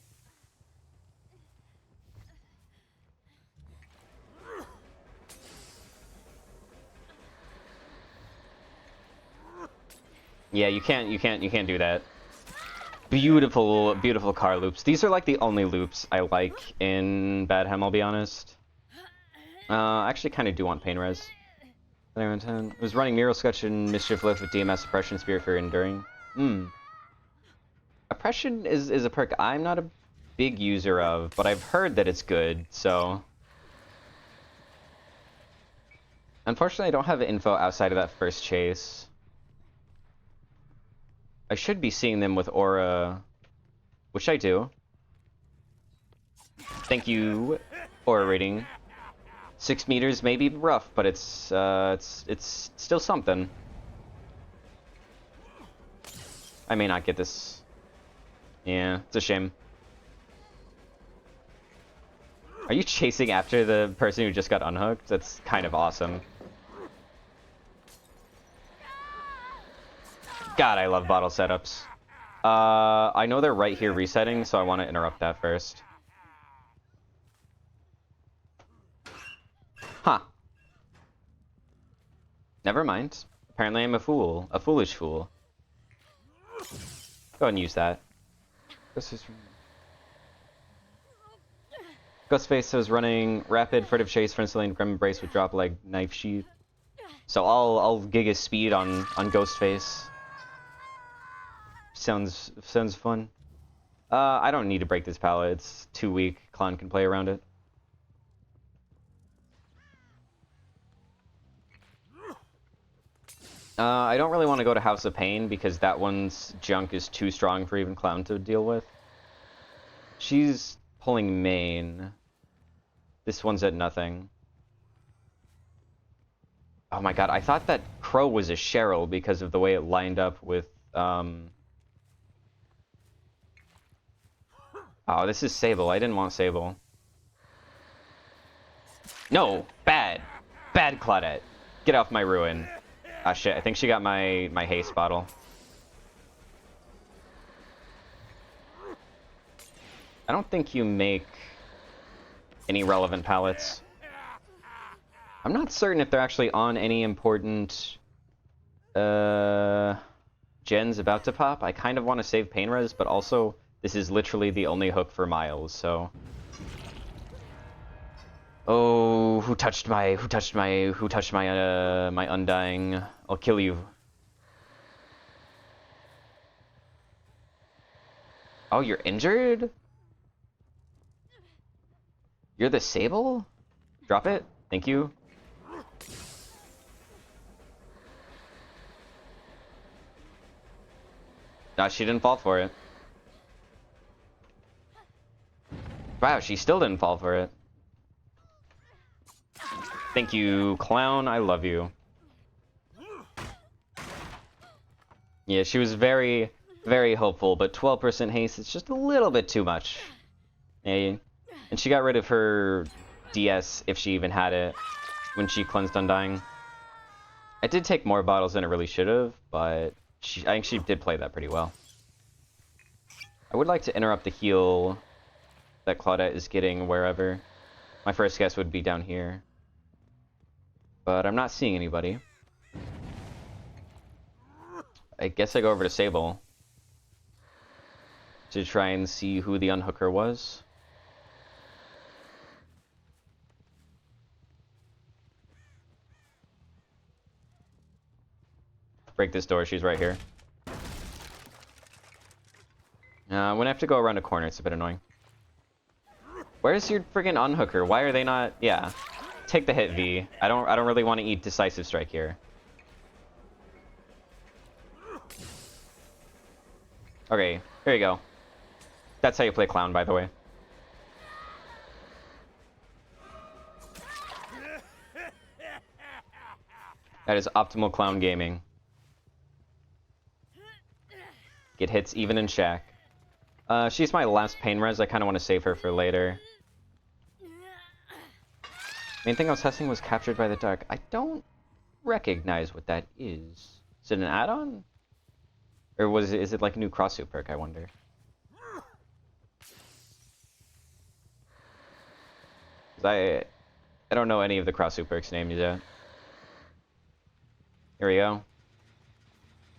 Yeah, you can't do that. Beautiful, beautiful car loops. These are like the only loops I like in Badham, I'll be honest. I actually kind of do want Pain Res. It was running Mural Sketch and Mischief Lift with DMS Suppression, Spirit Fear, Enduring. Oppression is a perk I'm not a big user of, but I've heard that it's good, so... Unfortunately, I don't have info outside of that first chase. I should be seeing them with Aura, which I do. Thank you, Aura rating. 6 meters may be rough, but it's still something. I may not get this. Yeah, it's a shame. Are you chasing after the person who just got unhooked? That's kind of awesome. God, I love bottle setups. I know they're right here resetting, so I want to interrupt that first. Huh. Never mind. Apparently I'm a fool. A foolish fool. Go ahead and use that. Ghostface was running Rapid, Furtive Chase, Friendly Lane, Grim Embrace with Drop Leg, Knife Sheath. So I'll gig his speed on Ghostface. Sounds fun. I don't need to break this pallet. It's too weak. Clown can play around it. I don't really want to go to House of Pain because that one's junk is too strong for even Clown to deal with. She's pulling main. This one's at nothing. Oh my god, I thought that Crow was a Cheryl because of the way it lined up with, Oh, this is Sable. I didn't want Sable. No! Bad! Bad Claudette! Get off my ruin. Ah shit, I think she got my haste bottle. I don't think you make any relevant pallets. I'm not certain if they're actually on any important gens about to pop. I kind of want to save Pain Res, but also this is literally the only hook for Miles, so... Oh, who touched my my Undying? I'll kill you. Oh, you're injured? You're the Sable? Drop it. Thank you. Nah, she didn't fall for it. Wow, she still didn't fall for it. Thank you, clown. I love you. Yeah, she was very, very hopeful, but 12% haste is just a little bit too much. Yeah, and she got rid of her DS, if she even had it, when she cleansed Undying. It did take more bottles than it really should have, but I think she did play that pretty well. I would like to interrupt the heal that Claudette is getting wherever. My first guess would be down here. But I'm not seeing anybody. I guess I go over to Sable to try and see who the unhooker was. Break this door, she's right here. I'm gonna have to go around a corner, it's a bit annoying. Where's your friggin' unhooker? Why are they not... Yeah. Take the hit, V. I don't really want to eat Decisive Strike here. Okay, here you go. That's how you play clown, by the way. That is optimal clown gaming. Get hits even in Shack. She's my last pain res. I kind of want to save her for later. Main thing I was testing was Captured by the Dark. I don't recognize what that is. Is it an add-on? Or is it like a new Krasue perk, I wonder? I don't know any of the Krasue perks names yet. Here we go.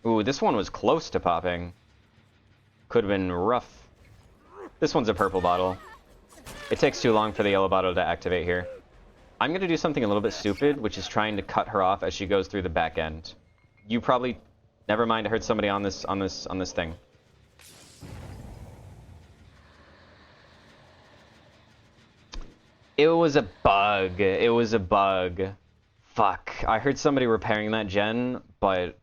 Ooh, this one was close to popping. Could have been rough. This one's a purple bottle. It takes too long for the yellow bottle to activate here. I'm going to do something a little bit stupid, which is trying to cut her off as she goes through the back end. You probably... Never mind, I heard somebody on this thing. It was a bug. It was a bug. Fuck. I heard somebody repairing that gen, but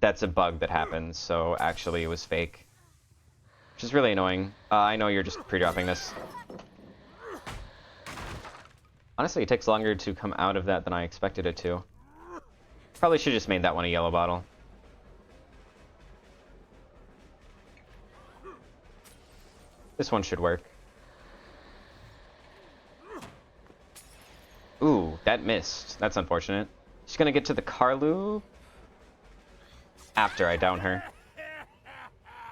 that's a bug that happens, so actually it was fake. Which is really annoying. I know you're just pre-dropping this. Honestly, it takes longer to come out of that than I expected it to. Probably should have just made that one a yellow bottle. This one should work. Ooh, that missed. That's unfortunate. She's gonna get to the car loop after I down her.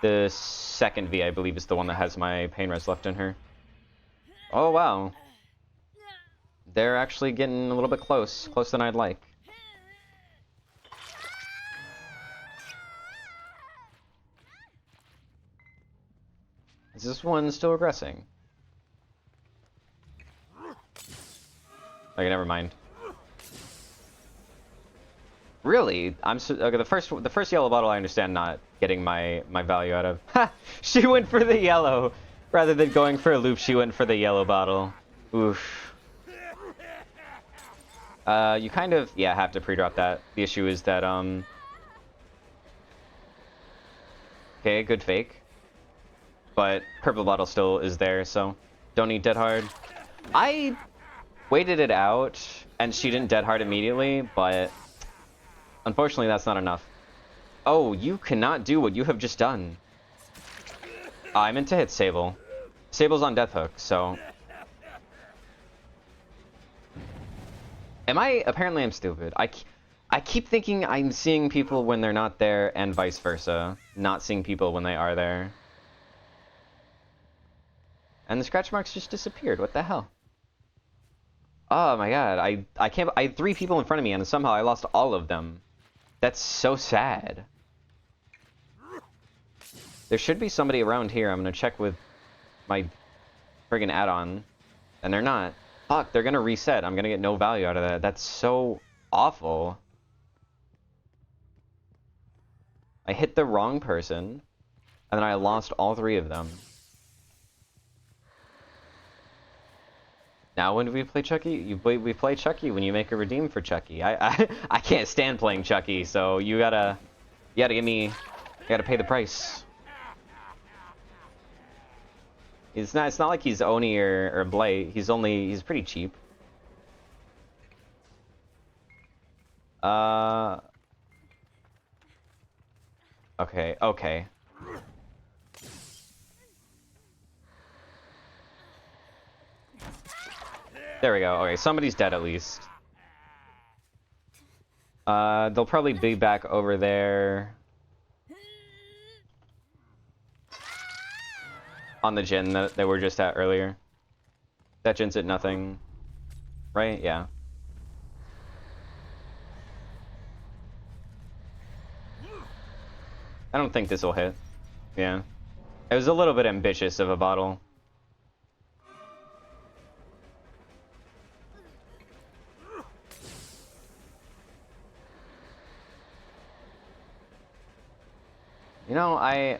The second V, I believe, is the one that has my pain res left in her. Oh, wow. They're actually getting a little bit close. Closer than I'd like. Is this one still regressing? Okay, never mind. Really? Okay, the first yellow bottle I understand not getting my value out of. Ha! She went for the yellow! Rather than going for a loop, she went for the yellow bottle. Oof. You kind of, yeah, have to pre-drop that. The issue is that, okay, good fake. But purple bottle still is there, so don't need dead hard. I waited it out, and she didn't dead hard immediately, but unfortunately that's not enough. Oh, you cannot do what you have just done. I meant to hit Sable. Sable's on death hook, so... Apparently I'm stupid. I keep thinking I'm seeing people when they're not there, and vice versa. Not seeing people when they are there. And the scratch marks just disappeared. What the hell? Oh my god, I can't... I had 3 people in front of me, and somehow I lost all of them. That's so sad. There should be somebody around here. I'm gonna check with my friggin' add-on. And they're not. Fuck, they're gonna reset. I'm gonna get no value out of that. That's so awful. I hit the wrong person, and then I lost all 3 of them. Now when do we play Chucky? We play Chucky when you make a redeem for Chucky. I can't stand playing Chucky, so you gotta give me... You gotta pay the price. It's not like he's Oni or Blade. He's pretty cheap. Okay, okay. There we go. Okay, somebody's dead at least. They'll probably be back over there. On the gen that they were just at earlier. That gen's at nothing. Right? Yeah. I don't think this will hit. Yeah. It was a little bit ambitious of a bottle. You know, I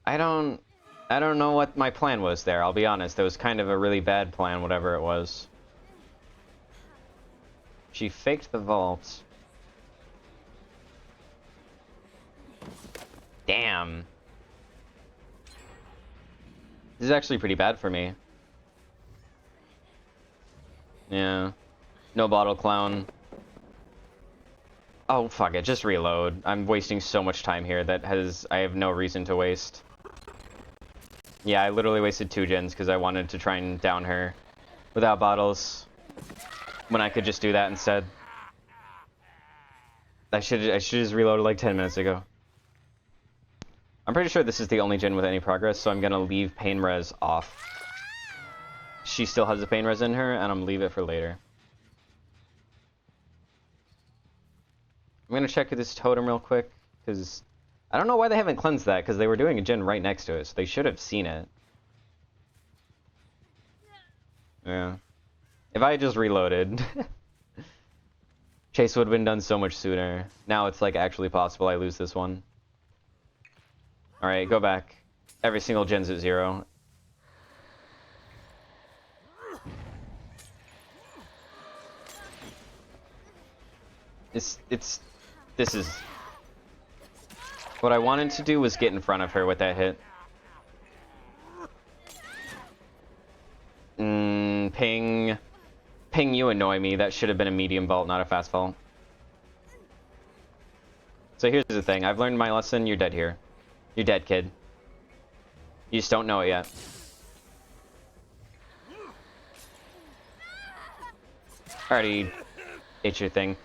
don't know what my plan was there, I'll be honest. It was kind of a really bad plan, whatever it was. She faked the vault. Damn. This is actually pretty bad for me. Yeah. No bottle clown. Oh, fuck it. Just reload. I'm wasting so much time here that I have no reason to waste. Yeah, I literally wasted 2 gens because I wanted to try and down her without bottles when I could just do that instead. I should just reloaded like 10 minutes ago. I'm pretty sure this is the only gen with any progress, so I'm gonna leave pain res off. She still has the pain res in her, and I'm gonna leave it for later. I'm gonna check this totem real quick, because I don't know why they haven't cleansed that, because they were doing a gen right next to it, so they should have seen it. Yeah. If I had just reloaded, Chase would have been done so much sooner. Now it's like actually possible I lose this one. Alright, go back. Every single gen's at 0. This is... What I wanted to do was get in front of her with that hit. Ping. Ping, you annoy me. That should have been a medium vault, not a fast vault. So here's the thing. I've learned my lesson. You're dead here. You're dead, kid. You just don't know it yet. Already ate your thing.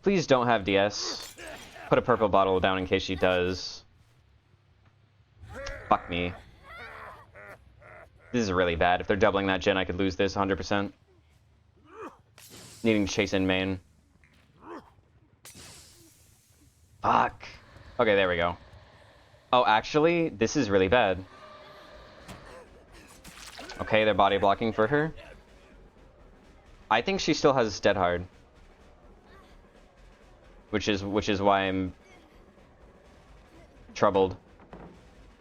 Please don't have DS. Put a purple bottle down in case she does. Fuck me. This is really bad. If they're doubling that gen, I could lose this 100%. Needing to chase in main. Fuck. Okay, there we go. Oh, actually, this is really bad. Okay, they're body blocking for her. I think she still has dead hard. Which is why I'm troubled.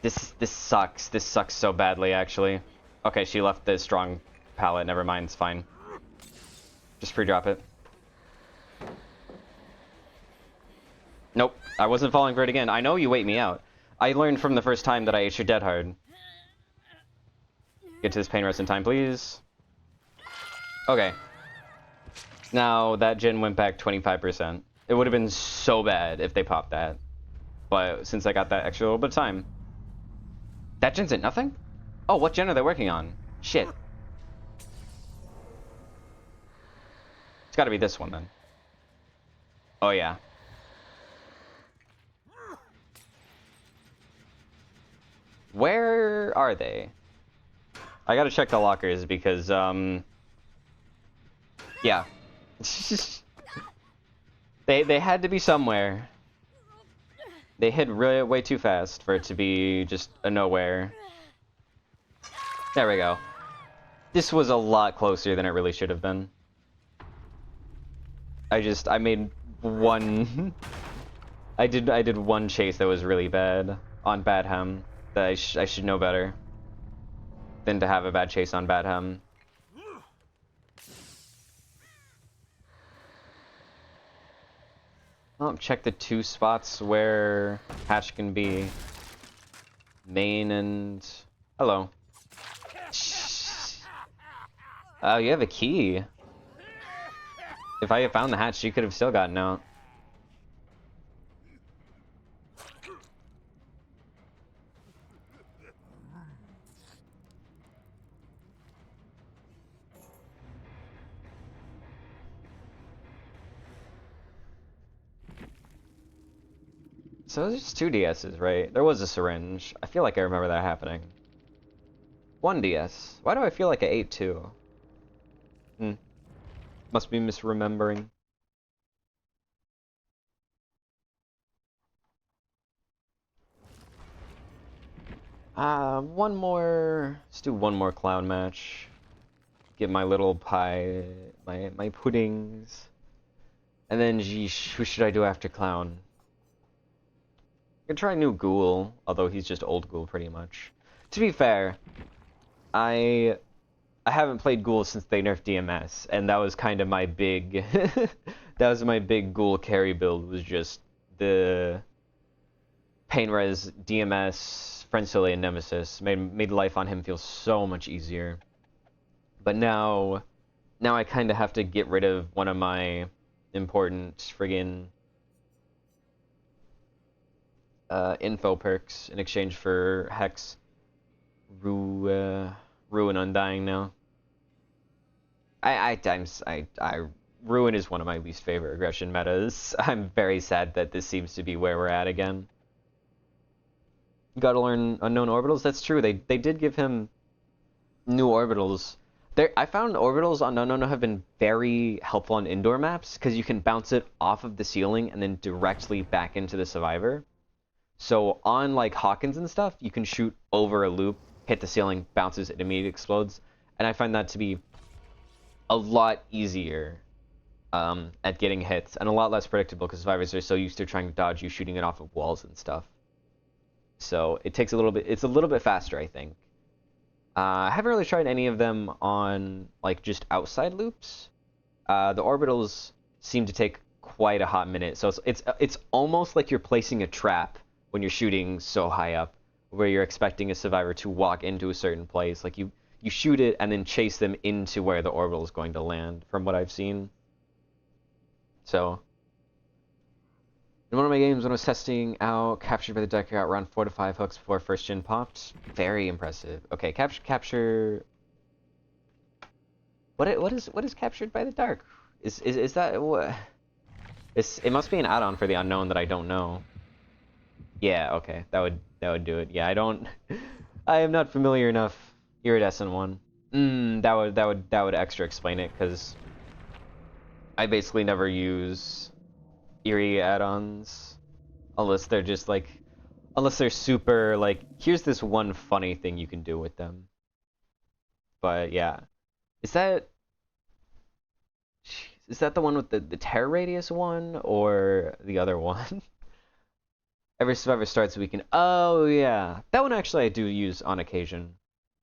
This sucks. This sucks so badly, actually. Okay, she left the strong pallet. Never mind, it's fine. Just pre-drop it. Nope, I wasn't falling for it again. I know you wait me out. I learned from the first time that I ate your dead hard. Get to this pain rest in time, please. Okay. Now, that gen went back 25%. It would have been so bad if they popped that. But since I got that extra little bit of time. That gen's at nothing? Oh, what gen are they working on? Shit. It's gotta be this one then. Oh yeah. Where are they? I gotta check the lockers because, yeah. They had to be somewhere. They hid really way too fast for it to be just a nowhere. There we go. This was a lot closer than it really should have been. I made one... I did one chase that was really bad on Badham. That I should know better than to have a bad chase on Badham. Well, check the 2 spots where Hatch can be. Main and... Hello. Oh, you have a key. If I had found the hatch, she could have still gotten out. So there's just 2 DSs, right? There was a syringe. I feel like I remember that happening. 1 DS. Why do I feel like I ate 2? Must be misremembering. One more. Let's do one more clown match. Get my little pie, my puddings, and then geesh, who should I do after clown? I could try new ghoul, although he's just old ghoul pretty much. To be fair, I haven't played ghoul since they nerfed DMS, and that was kind of my big that was my big ghoul carry build, was just the pain res, DMS, Friendsilly, and Nemesis. Made life on him feel so much easier. But now I kind of have to get rid of one of my important friggin' info perks in exchange for Hex, Ruin Undying now. Ruin is one of my least favorite aggression metas. I'm very sad that this seems to be where we're at again. You gotta learn unknown orbitals. That's true. They did give him new orbitals. I found orbitals on Unknown have been very helpful on indoor maps because you can bounce it off of the ceiling and then directly back into the survivor. So on like Hawkins and stuff, you can shoot over a loop, hit the ceiling, bounces, it immediately explodes. And I find that to be a lot easier at getting hits and a lot less predictable because survivors are so used to trying to dodge you shooting it off of walls and stuff. So it takes a little bit, it's a little bit faster, I think. I haven't really tried any of them on like just outside loops. The orbitals seem to take quite a hot minute, so it's almost like you're placing a trap when you're shooting so high up, where you're expecting a survivor to walk into a certain place. Like you shoot it and then chase them into where the orbital is going to land, from what I've seen. So in one of my games, when I was testing out Captured by the Dark, I got around 4 to 5 hooks before first gen popped. Very impressive. Okay, capture. What is Captured by the Dark? Is that what? It must be an add-on for the unknown that I don't know. Yeah, okay, that would do it. Yeah, I am not familiar enough. Iridescent one. That would extra explain it, because I basically never use Eerie add-ons unless they're just like, unless they're super like, here's this one funny thing you can do with them. But yeah, is that the one with the terror radius one, or the other one? Every survivor starts weakened. Oh yeah, that one actually I do use on occasion,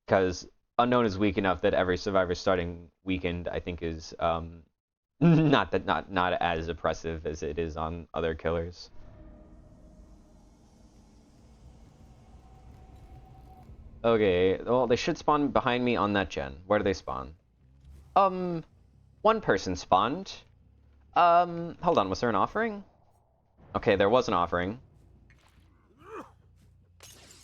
because unknown is weak enough that every survivor starting weakened I think is not as oppressive as it is on other killers. Okay, well, they should spawn behind me on that gen. Where do they spawn? One person spawned. Hold on, was there an offering? Okay, there was an offering.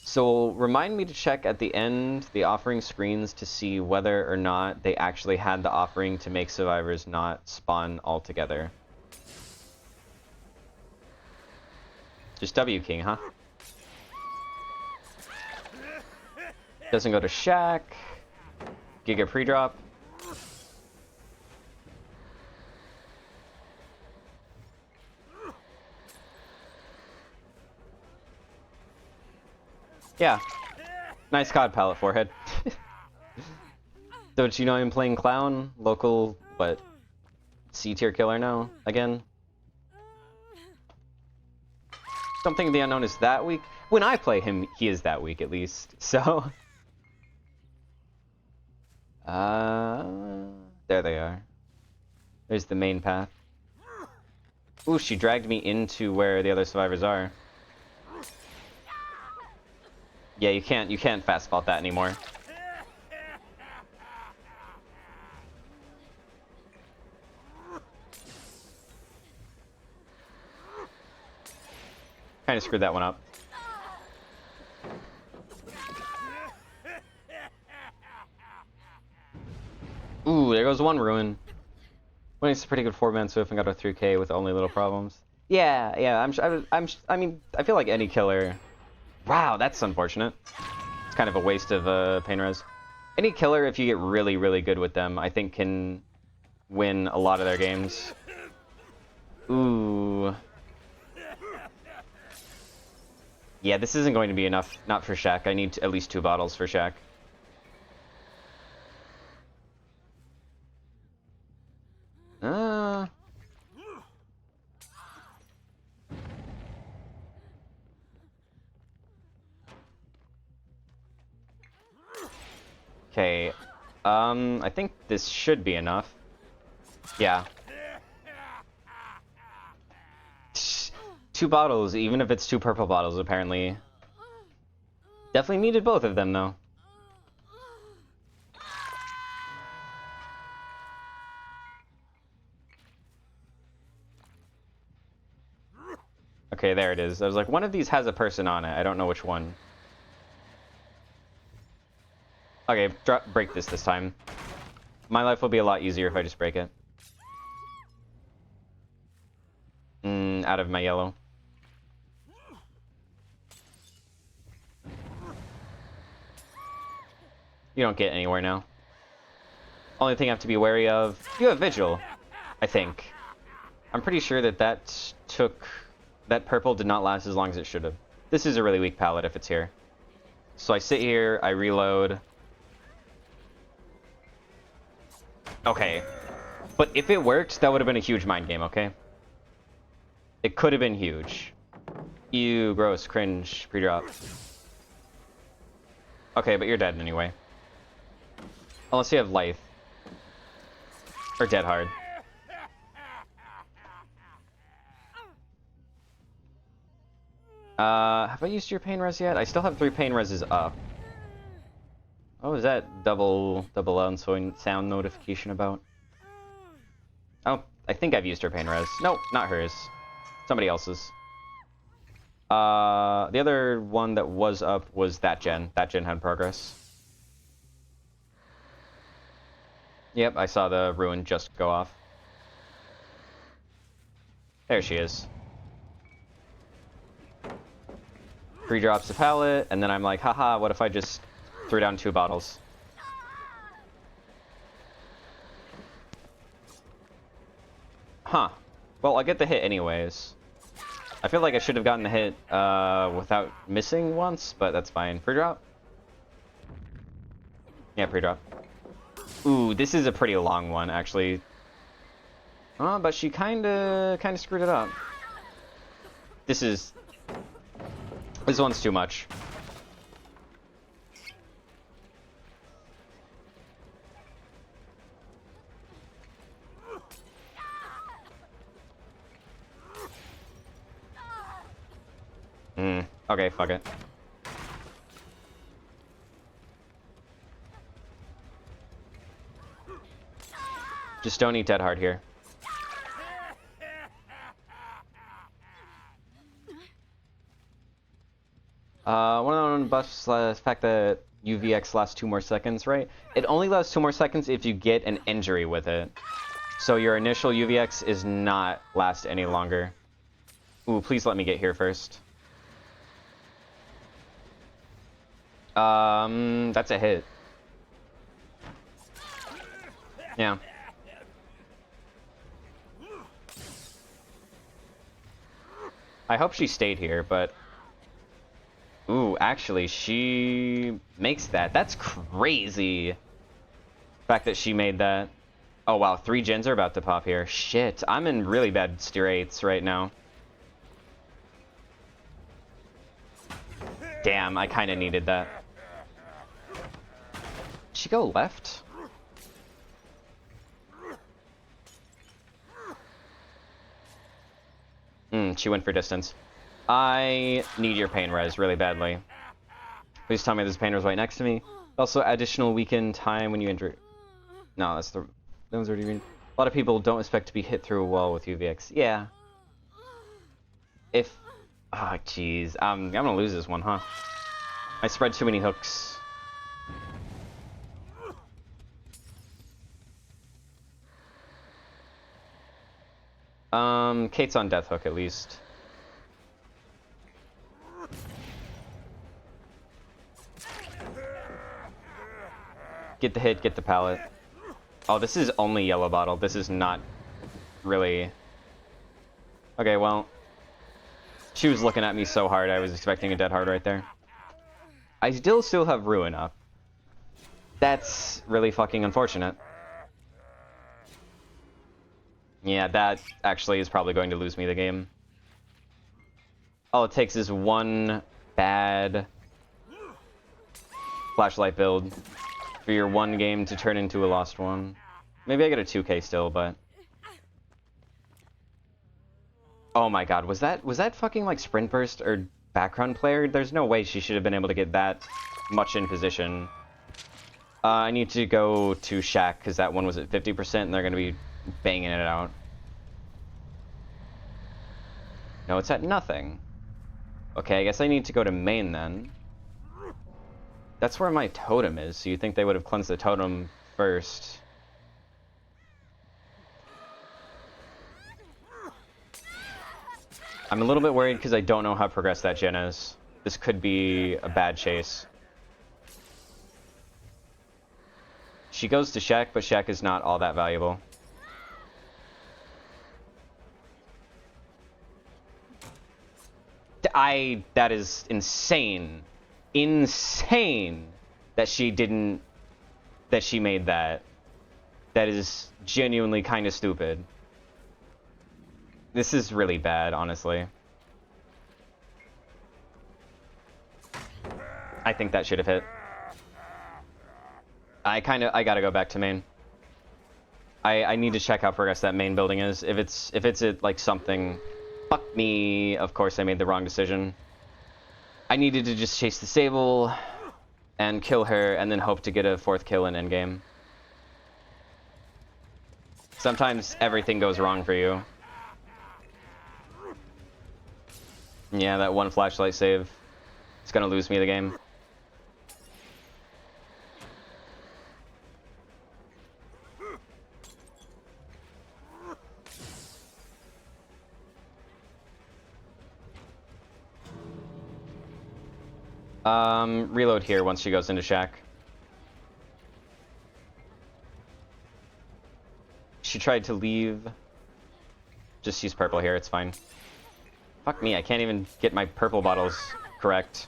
So remind me to check at the end the offering screens to see whether or not they actually had the offering to make survivors not spawn altogether. Just W King, huh? Doesn't go to Shack. Giga pre-drop. Yeah. Nice COD palette forehead. Don't you know I'm playing Clown? Local, what? C-tier killer now? Again? Don't think the unknown is that weak. When I play him, he is that weak at least. So... there they are. There's the main path. Ooh, she dragged me into where the other survivors are. Yeah, you can't fast fault that anymore. Kind of screwed that one up. Ooh, there goes one ruin. When it's a pretty good 4-man Swift and got a 3k with only little problems. Yeah, I mean, I feel like any killer. Wow, that's unfortunate. It's kind of a waste of pain res. Any killer, if you get really, really good with them, I think can win a lot of their games. Ooh. Yeah, this isn't going to be enough. Not for Shaq. I need at least 2 bottles for Shaq. Okay. I think this should be enough. Yeah. 2 bottles, even if it's 2 purple bottles, apparently. Definitely needed both of them, though. Okay, there it is. I was like, one of these has a person on it. I don't know which one. Okay, break this time. My life will be a lot easier if I just break it. Out of my yellow. You don't get anywhere now. Only thing I have to be wary of... You have Vigil, I think. I'm pretty sure that that purple did not last as long as it should have. This is a really weak palette if it's here. So I sit here, I reload. Okay. But if it worked, that would have been a huge mind game, okay? It could have been huge. Ew, gross, cringe, pre-drop. Okay, but you're dead anyway. Unless you have life. Or dead hard. Have I used your pain res yet? I still have 3 pain reses up. What was that double sound notification about? Oh, I think I've used her pain res. No, not hers. Somebody else's. The other one that was up was that gen. That gen had progress. Yep, I saw the ruin just go off. There she is. 3 drops of pallet, and then I'm like, haha, what if I just threw down 2 bottles? Huh. Well, I'll get the hit anyways. I feel like I should have gotten the hit without missing once, but that's fine. Pre-drop? Yeah, pre-drop. Ooh, this is a pretty long one, actually. But she kinda screwed it up. This one's too much. Okay, fuck it. Just don't eat dead hard here. One of the buffs the fact that UVX lasts 2 more seconds, right? It only lasts 2 more seconds if you get an injury with it. So your initial UVX is not last any longer. Ooh, please let me get here first. That's a hit. Yeah. I hope she stayed here, but... Ooh, actually, she makes that. That's crazy. The fact that she made that. Oh, wow, 3 gens are about to pop here. Shit, I'm in really bad straits right now. Damn, I kind of needed that. Did she go left? She went for distance. I need your pain res really badly. Please tell me there's pain res right next to me. Also, additional weekend time when you injure. No, that's the... That was already green. A lot of people don't expect to be hit through a wall with UVX. Yeah. If Ah, jeez. I'm gonna lose this one, huh? I spread too many hooks. Kate's on death hook at least. Get the hit, get the pallet. Oh, this is only yellow bottle. This is not really... Okay, well... She was looking at me so hard, I was expecting a dead hard right there. I still have Ruin up. That's really fucking unfortunate. Yeah, that actually is probably going to lose me the game. All it takes is one bad flashlight build for your one game to turn into a lost one. Maybe I get a 2K still, but... Oh my god, was that fucking like sprint burst or background player? There's no way she should have been able to get that much in position. I need to go to Shack because that one was at 50% and they're going to be banging it out. No, it's at nothing. Okay, I guess I need to go to main then. That's where my totem is, so you think they would have cleansed the totem first. I'm a little bit worried because I don't know how progressed that gen is. This could be a bad chase. She goes to Shack, but Shack is not all that valuable. That is insane. Insane that she didn't... that she made that. That is genuinely kind of stupid. This is really bad, honestly. I think that should have hit. I gotta go back to main. I need to check how progress that main building is. If it's at like something, fuck me. Of course I made the wrong decision. I needed to just chase the Sable and kill her and then hope to get a 4th kill in endgame. Sometimes everything goes wrong for you. Yeah, that one flashlight save. It's gonna lose me the game. Reload here once she goes into Shack. She tried to leave. Just use purple here, it's fine. Fuck me, I can't even get my purple bottles correct.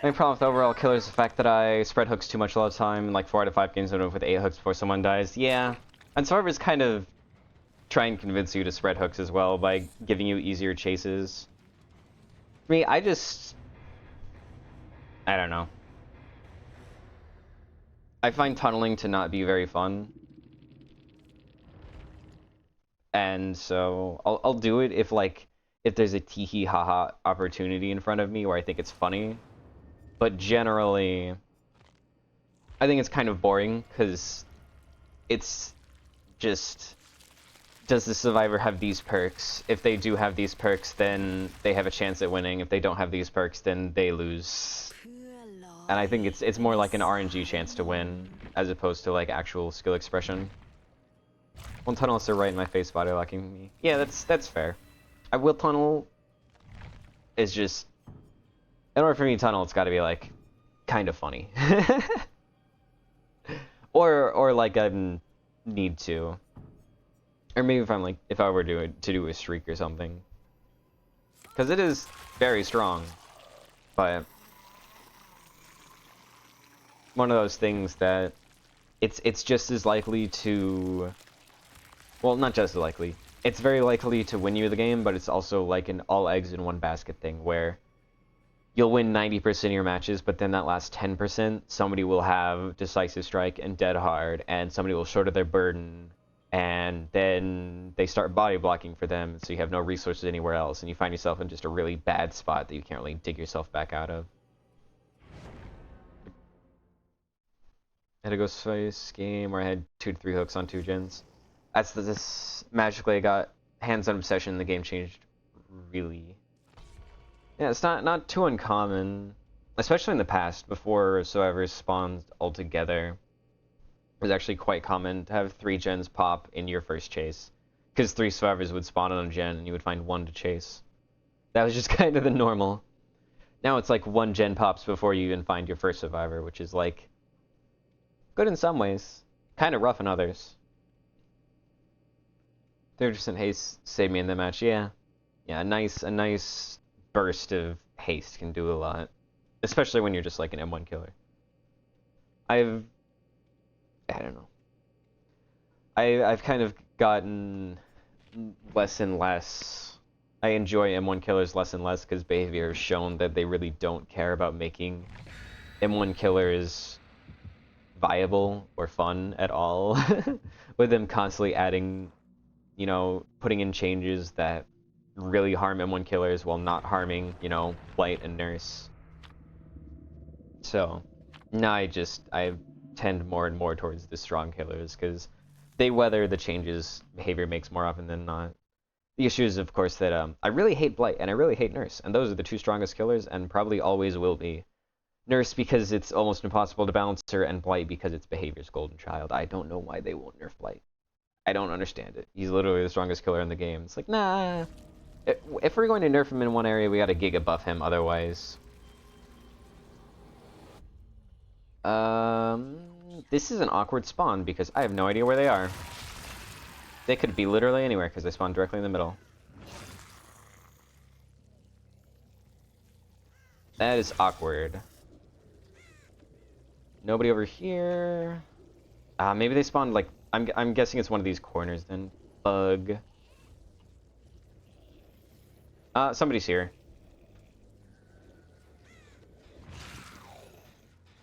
My problem with overall killer is the fact that I spread hooks too much all the time, and like 4 out of 5 games I went with 8 hooks before someone dies. Yeah, and Survivors kind of try and convince you to spread hooks as well by giving you easier chases. For me, I don't know. I find tunneling to not be very fun. And so I'll do it if there's a tee-hee ha-ha opportunity in front of me where I think it's funny. But generally, I think it's kind of boring because it's just, does the survivor have these perks? If they do have these perks, then they have a chance at winning. If they don't have these perks, then they lose. And I think it's more like an RNG chance to win as opposed to like actual skill expression. One tunnel is right in my face, body locking me. Yeah, that's fair. I will tunnel. Is just, in order for me to tunnel, it's got to be like kind of funny, or like I need to, or maybe if I were to do a streak or something, because it is very strong, but one of those things that it's just as likely to. Well, not just as likely. It's very likely to win you the game, but it's also like an all eggs in one basket thing where you'll win 90% of your matches, but then that last 10%, somebody will have Decisive Strike and Dead Hard, and somebody will shoulder their burden, and then they start body blocking for them, so you have no resources anywhere else, and you find yourself in just a really bad spot that you can't really dig yourself back out of. I had a Ghostface game where I had 2 to 3 hooks on 2 gens. as this magically got hands-on obsession, the game changed really. Yeah, it's not too uncommon, especially in the past, before survivors spawned all together. It was actually quite common to have 3 gens pop in your first chase, because 3 survivors would spawn on a gen and you would find 1 to chase. That was just kind of the normal. Now it's like 1 gen pops before you even find your first survivor, which is like good in some ways, kind of rough in others. 30% haste saved me in the match. Yeah, a nice burst of haste can do a lot, especially when you're just like an M1 killer. I don't know. I've kind of gotten less and less. I enjoy M1 killers less and less because behavior has shown that they really don't care about making M1 killers viable or fun at all, with them constantly adding, you know, putting in changes that really harm M1 killers while not harming, you know, Blight and Nurse. So, now I tend more and more towards the strong killers because they weather the changes behavior makes more often than not. The issue is, of course, that I really hate Blight and I really hate Nurse, and those are the 2 strongest killers and probably always will be. Nurse because it's almost impossible to balance her, and Blight because it's behavior's golden child. I don't know why they won't nerf Blight. I don't understand it. He's literally the strongest killer in the game. It's like, nah. If we're going to nerf him in one area, we gotta giga buff him otherwise. This is an awkward spawn because I have no idea where they are. They could be literally anywhere because they spawn directly in the middle. That is awkward. Nobody over here. Maybe they spawned like I'm guessing it's one of these corners then. Bug. Somebody's here.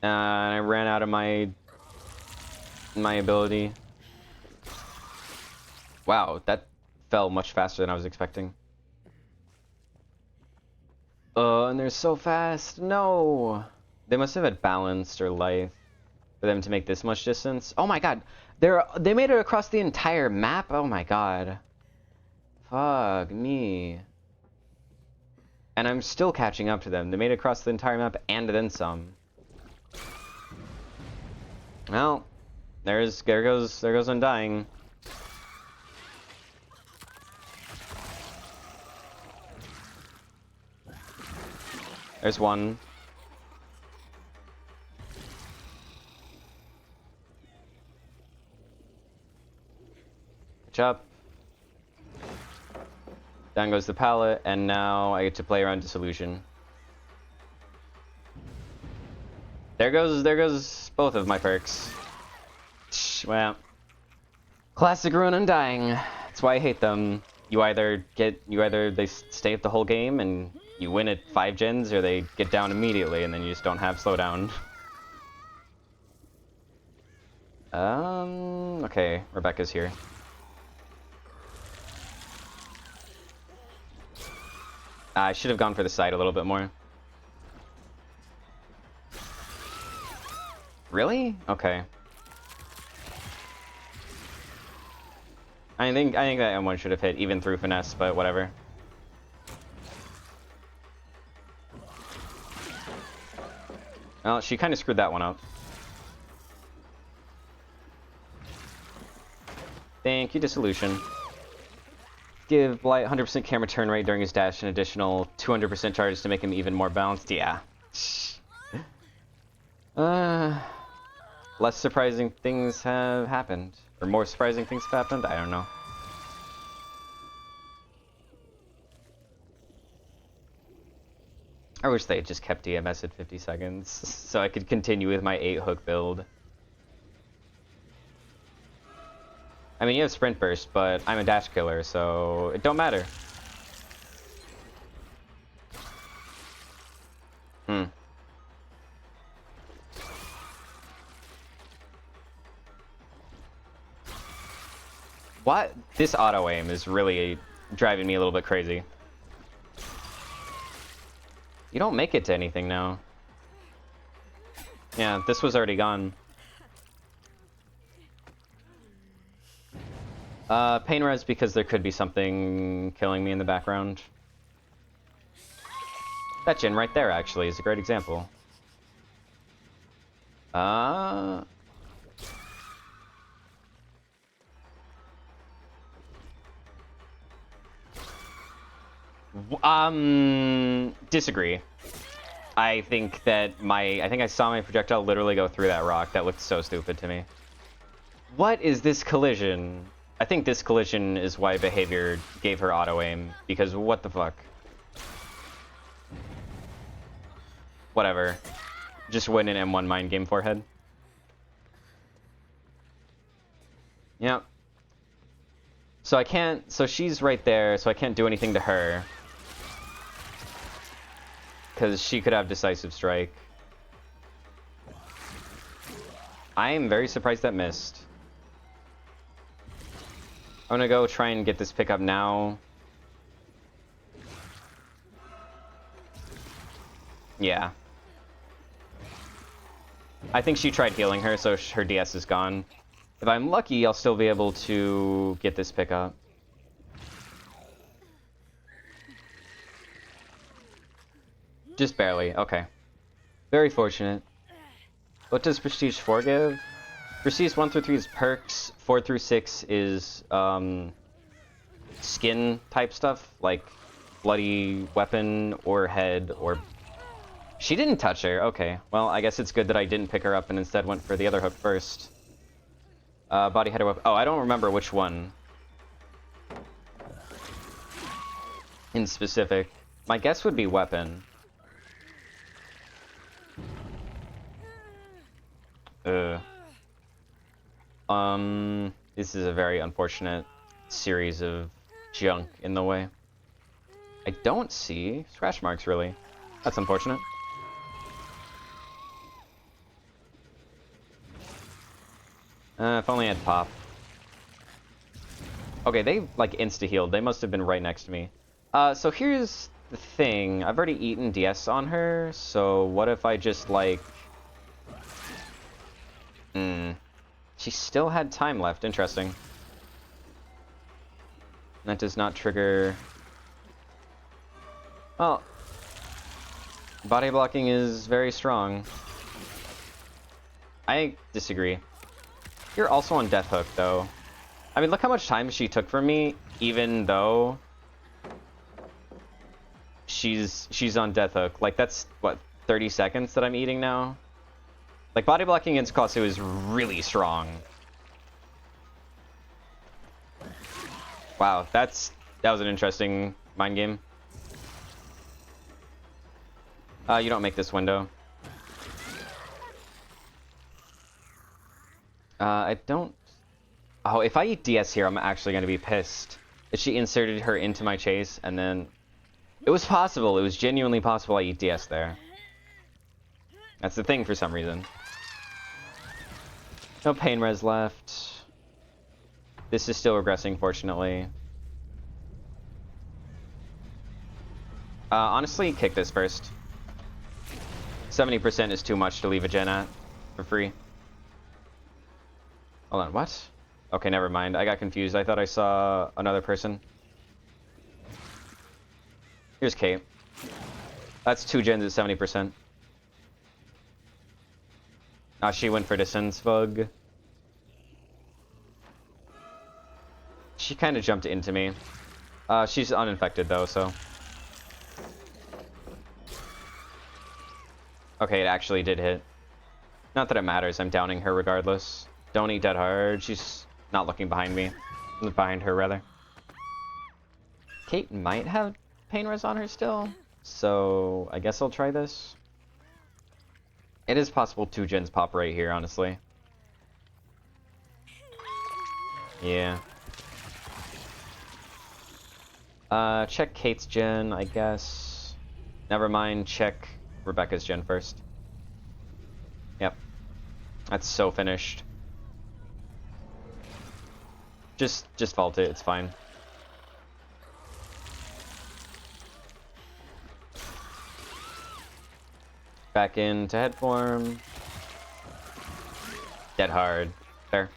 I ran out of my ability. Wow, that fell much faster than I was expecting. And they're so fast. No. They must have had balanced or life for them to make this much distance. Oh my god. They made it across the entire map? Oh my god. Fuck me. And I'm still catching up to them. They made it across the entire map and then some. Well, there goes Undying. There's one. Catch up. Down goes the pallet, and now I get to play around Disillusion. There goes both of my perks. Well, classic Ruin Undying. That's why I hate them. You either they stay up the whole game and you win at 5 gens, or they get down immediately and then you just don't have slowdown. Okay, Rebecca's here. I should have gone for the side a little bit more. Really? Okay. I think that M1 should have hit even through finesse, but whatever. Well, she kind of screwed that one up. Thank you, Dissolution. Give Blight 100% camera turn rate during his dash, an additional 200% charges to make him even more balanced. Yeah. Less surprising things have happened. Or more surprising things have happened? I don't know. I wish they had just kept DMS at 50 seconds, so I could continue with my 8-hook build. I mean, you have sprint burst, but I'm a dash killer, so it don't matter. What? This auto-aim is really driving me a little bit crazy. You don't make it to anything now. Yeah, this was already gone. Pain res because there could be something killing me in the background. That Jin right there, actually, is a great example. Disagree. I think I saw my projectile literally go through that rock. That looked so stupid to me. What is this collision? I think this collision is why behavior gave her auto-aim, because what the fuck? Whatever. Just win an M1 mind game forehead. Yep. So she's right there, so I can't do anything to her. Because she could have decisive strike. I am very surprised that missed. I'm gonna go try and get this pickup now. Yeah. I think she tried healing her, so her DS is gone. If I'm lucky, I'll still be able to get this pickup. Just barely, okay. Very fortunate. What does Prestige 4 give? Prestige 1 through 3 is perks, 4 through 6 is skin type stuff, like bloody weapon or head or... She didn't touch her, okay. Well, I guess it's good that I didn't pick her up and instead went for the other hook first. Body, head, or weapon. Oh, I don't remember which one. In specific. My guess would be weapon. This is a very unfortunate series of junk in the way. I don't see scratch marks, really. That's unfortunate. If only I had pop. Okay, they, like, insta-healed. They must have been right next to me. So here's the thing. I've already eaten DS on her, so what if I just, like... She still had time left. Interesting. That does not trigger... Well... Body blocking is very strong. I disagree. You're also on Death Hook, though. I mean, look how much time she took from me, even though... She's on Death Hook. Like, that's, what, 30 seconds that I'm eating now? Like, body blocking against Krasue is really strong. Wow, that was an interesting mind game. You don't make this window. I don't... Oh, if I eat DS here, I'm actually going to be pissed. If she inserted her into my chase, and then... It was possible. It was genuinely possible I eat DS there. That's the thing for some reason. No pain res left. This is still regressing, fortunately. Honestly, kick this first. 70% is too much to leave a gen at for free. Hold on, what? Okay, never mind. I got confused. I thought I saw another person. Here's Kate. That's 2 gens at 70%. Ah, she went for distance Vug. She kind of jumped into me. She's uninfected though, so... Okay, it actually did hit. Not that it matters, I'm downing her regardless. Don't eat dead hard, she's not looking behind me. Behind her, rather. Kate might have pain res on her still, so I guess I'll try this. It is possible 2 gens pop right here, honestly. Yeah. Check Kate's gen, I guess. Never mind, check Rebecca's gen first. Yep. That's so finished. Just vault it, it's fine. Back into head form. Dead hard. Fair.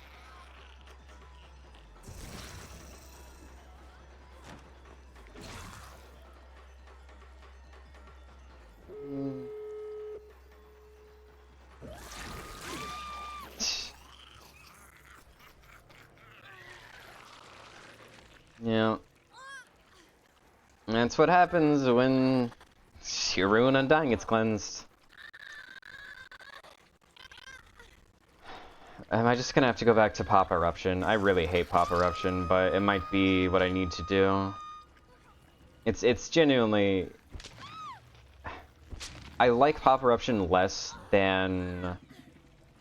And that's what happens when your Ruin Undying gets cleansed. Am I just gonna have to go back to Pop Eruption? I really hate Pop Eruption, but it might be what I need to do. It's genuinely... I like Pop Eruption less than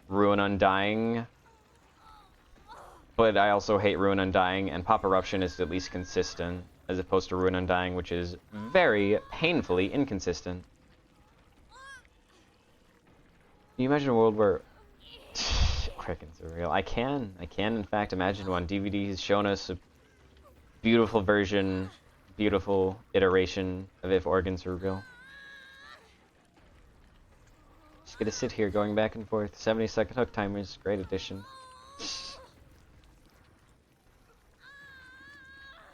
Ruin Undying, but I also hate Ruin Undying, and Pop Eruption is at least consistent, as opposed to Ruin Undying, which is very painfully inconsistent. Can you imagine a world where... Crickets are real. I can in fact imagine one. DVD has shown us a beautiful version, beautiful iteration of if organs were real. Just gonna sit here going back and forth. 70-second hook timers, great addition.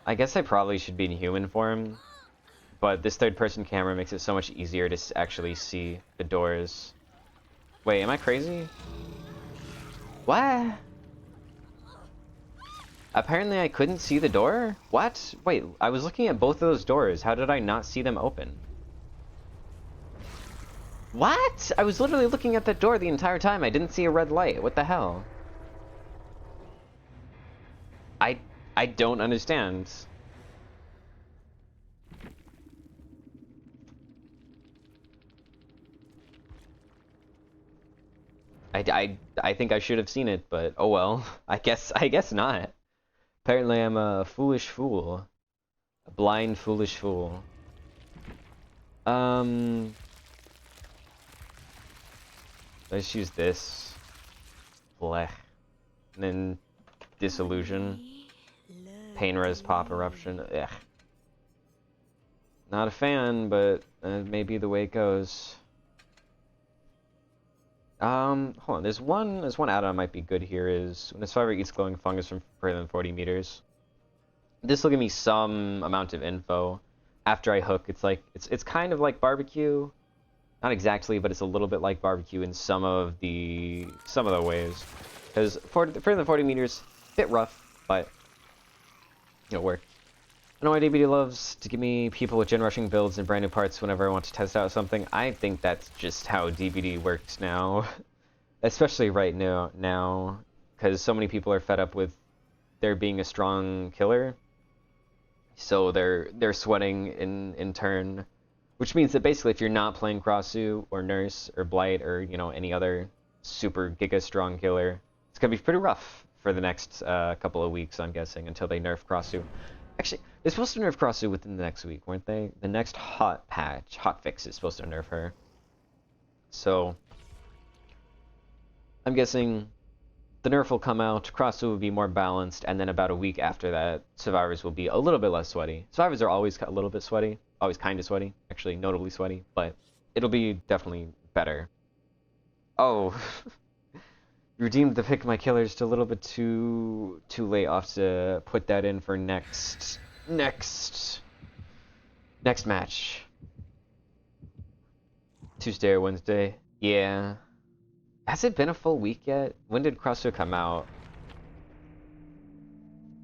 I guess I probably should be in human form, but this third-person camera makes it so much easier to actually see the doors. Wait, am I crazy? What? Apparently I couldn't see the door? What? Wait, I was looking at both of those doors. How did I not see them open? What? I was literally looking at that door the entire time. I didn't see a red light. What the hell? I don't understand. I think I should have seen it, but oh well. I guess not. Apparently I'm a foolish fool. A blind, foolish fool. Let's use this. Blech. And then Disillusion. Pain Res Pop Eruption. Ugh. Not a fan, but maybe the way it goes. Hold on. There's one add-on might be good here. Is when a survivor eats glowing fungus from further than 40 meters. This will give me some amount of info after I hook. It's like it's kind of like barbecue, not exactly, but it's a little bit like barbecue in some of the ways. Because further than 40 meters, bit rough, but it'll work. I know why DBD loves to give me people with gen rushing builds and brand new parts whenever I want to test out something. I think that's just how DBD works now, especially right now, because so many people are fed up with there being a strong killer, so they're sweating in turn, which means that basically if you're not playing Krasue or Nurse or Blight or any other super giga strong killer, it's gonna be pretty rough for the next couple of weeks, I'm guessing, until they nerf Krasue. Actually, they're supposed to nerf Krasue within the next week, weren't they? The next hot fix is supposed to nerf her. So, I'm guessing the nerf will come out, Krasue will be more balanced, and then about a week after that, survivors will be a little bit less sweaty. Survivors are always a little bit sweaty, always kind of sweaty, actually notably sweaty, but it'll be definitely better. Oh, redeemed the pick of my killer just a little bit too late. I'll have to put that in for next match. Tuesday or Wednesday. Yeah. Has it been a full week yet? When did Krasue come out?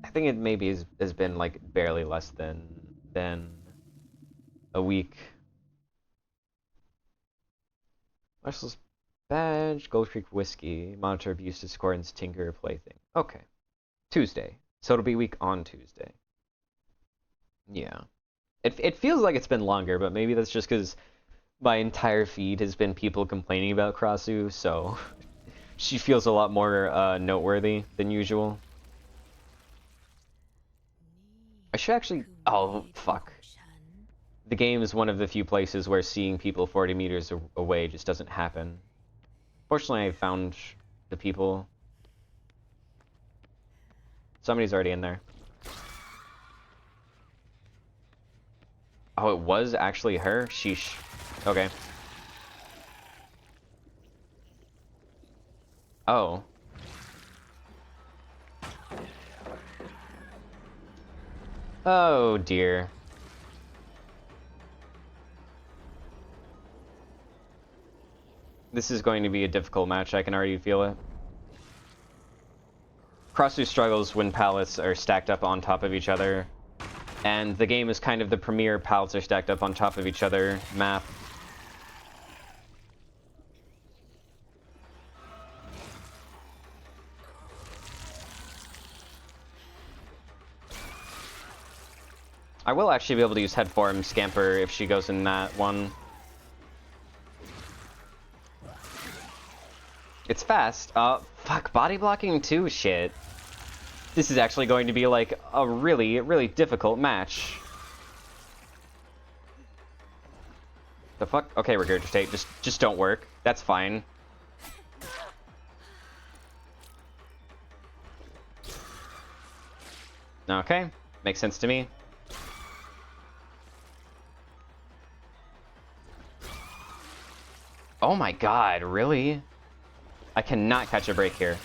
I think it maybe has been like barely less than a week. Marshall's badge, Gold Creek Whiskey, monitor abuse, discordance, tinker, plaything. Okay. Tuesday. So it'll be week on Tuesday. Yeah. It feels like it's been longer, but maybe that's just because my entire feed has been people complaining about Krasue, so she feels a lot more noteworthy than usual. I should actually... Oh, fuck. The game is one of the few places where seeing people 40 meters away just doesn't happen. Fortunately, I found the people. Somebody's already in there. Oh, it was actually her? Sheesh. Okay. Oh. Oh, dear. This is going to be a difficult match, I can already feel it. Krasue struggles when pallets are stacked up on top of each other. And the game is kind of the premier pallets are stacked up on top of each other map. I will actually be able to use head form Scamper if she goes in that one. It's fast. Fuck, body blocking too? Shit. This is actually going to be like a really, really difficult match. The fuck? Okay, regurgitate. Just don't work. That's fine. Okay, makes sense to me. Oh my god, really? I cannot catch a break here.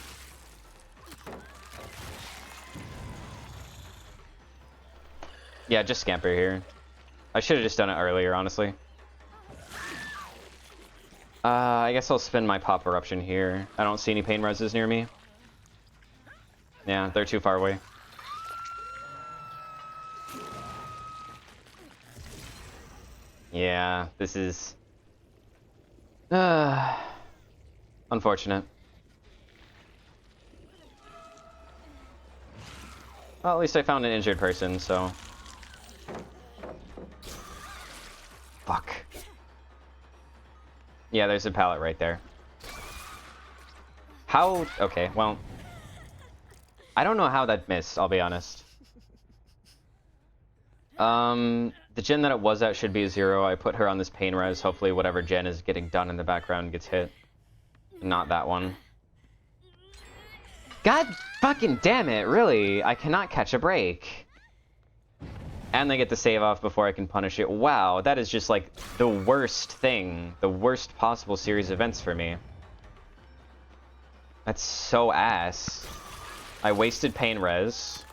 Yeah, just Scamper here. I should have just done it earlier, honestly. I guess I'll spin my Pop Eruption here. I don't see any Pain Reses near me. Yeah, they're too far away. Yeah, this is... unfortunate. Well, at least I found an injured person, so... Fuck. Yeah, there's a pallet right there. How... Okay, well... I don't know how that missed, I'll be honest. The gen that it was at should be a 0. I put her on this pain res. Hopefully whatever gen is getting done in the background gets hit. Not that one. God fucking damn it, really? I cannot catch a break. And they get the save off before I can punish it. Wow, that is just like the worst thing. The worst possible series of events for me. That's so ass. I wasted pain res.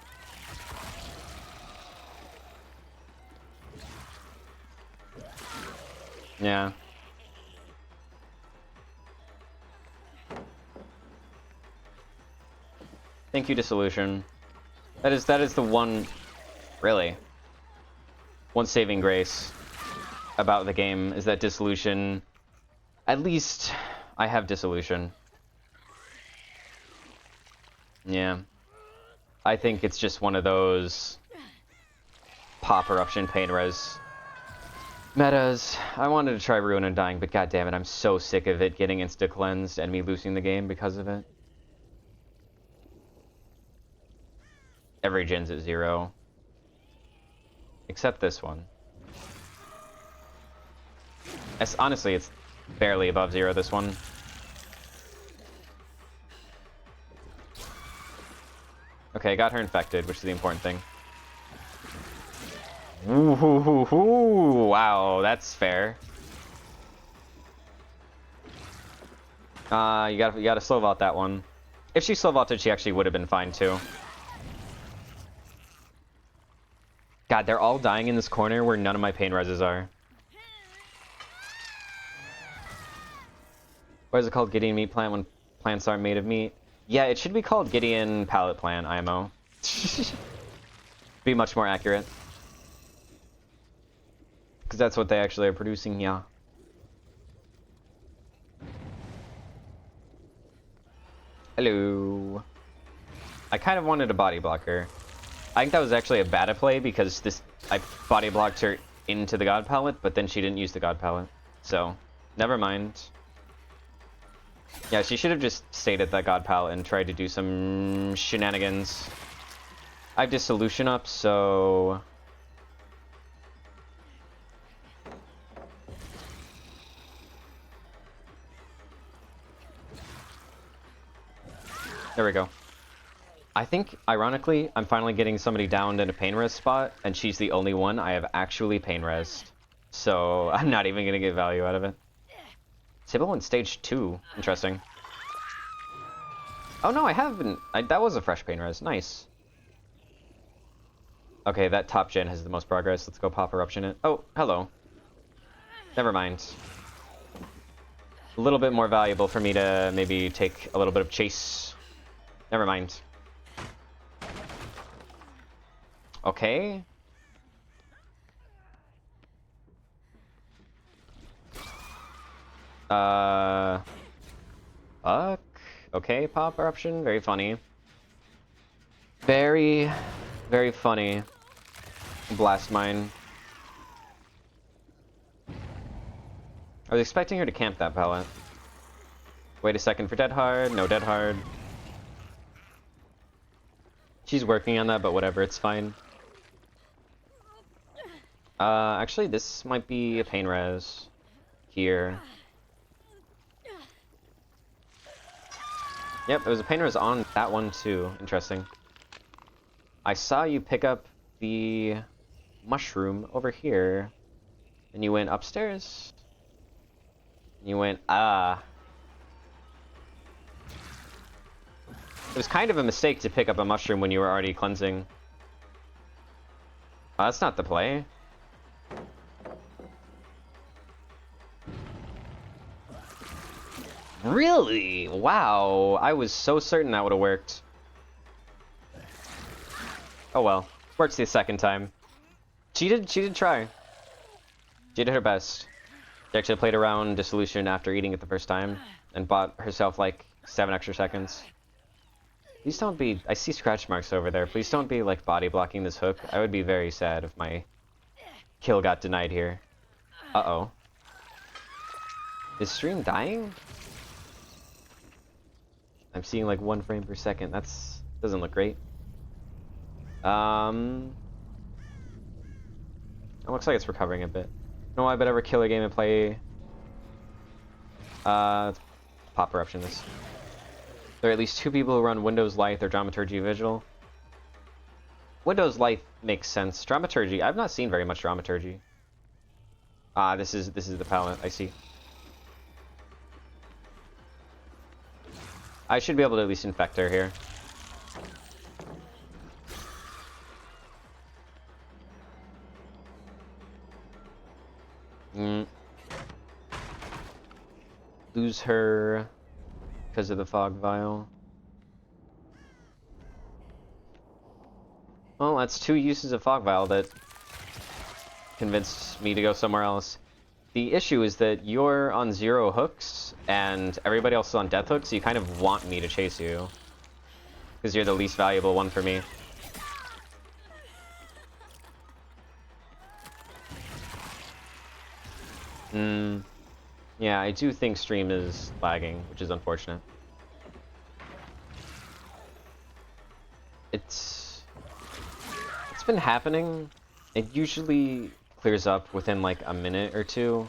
Yeah. Thank you, Dissolution. That is the one, really, one saving grace about the game is that Dissolution, at least I have Dissolution. Yeah. I think it's just one of those Pop Eruption Pain Res metas. I wanted to try Ruin Undying, but goddammit, I'm so sick of it getting insta-cleansed and me losing the game because of it. Every gen's at 0. Except this one. Honestly, it's barely above 0, this one. Okay, got her infected, which is the important thing. Ooh, wow, that's fair. You gotta slow vault that one. If she slow vaulted, she actually would have been fine too. God, they're all dying in this corner where none of my pain reses are. What is it called? Gideon meat plant when plants aren't made of meat? Yeah, it should be called Gideon pallet plant, IMO. Be much more accurate. Because that's what they actually are producing, yeah. Hello. I kind of wanted a body blocker. I think that was actually a bad play because I body blocked her into the God Palette, but then she didn't use the God Palette. So, never mind. Yeah, she should have just stayed at that God Palette and tried to do some shenanigans. I have Dissolution up, so... There we go. I think, ironically, I'm finally getting somebody downed in a pain res spot, and she's the only one I have actually pain resed. So, I'm not even gonna get value out of it. Sybil in stage 2. Interesting. Oh no, I haven't. That was a fresh pain res. Nice. Okay, that top gen has the most progress. Let's go Pop Eruption it. Oh, hello. Never mind. A little bit more valuable for me to maybe take a little bit of chase. Never mind. Okay. Uh... Fuck. Okay, pop eruption. Very funny. Very, very funny. Blast mine. I was expecting her to camp that pallet. Wait a second for dead hard. No dead hard. She's working on that, but whatever, it's fine. Actually, this might be a pain res. Here. Yep, it was a pain res on that one too. Interesting. I saw you pick up the mushroom over here. And you went upstairs. And you went, ah. It was kind of a mistake to pick up a mushroom when you were already cleansing. Oh, that's not the play. Really? Wow. I was so certain that would have worked. Oh well. Works the second time. She did try. She did her best. She actually played around Dissolution after eating it the first time and bought herself like 7 extra seconds. Please don't be... I see scratch marks over there. Please don't be, like, body blocking this hook. I would be very sad if my kill got denied here. Uh-oh. Is stream dying? I'm seeing, like, 1 frame per second. That's... doesn't look great. It looks like it's recovering a bit. No, I bet ever kill a game and play... pop eruption this. There are at least 2 people who run Windows Light or Dramaturgy Visual. Windows Light makes sense. Dramaturgy, I've not seen very much Dramaturgy. Ah, this is the palette. I see. I should be able to at least infect her here. Lose her because of the fog vial. Well, that's 2 uses of fog vial that convinced me to go somewhere else. The issue is that you're on 0 hooks and everybody else is on death hooks, so you kind of want me to chase you because you're the least valuable one for me. Yeah, I do think stream is lagging, which is unfortunate. It's been happening. It usually clears up within like a minute or 2.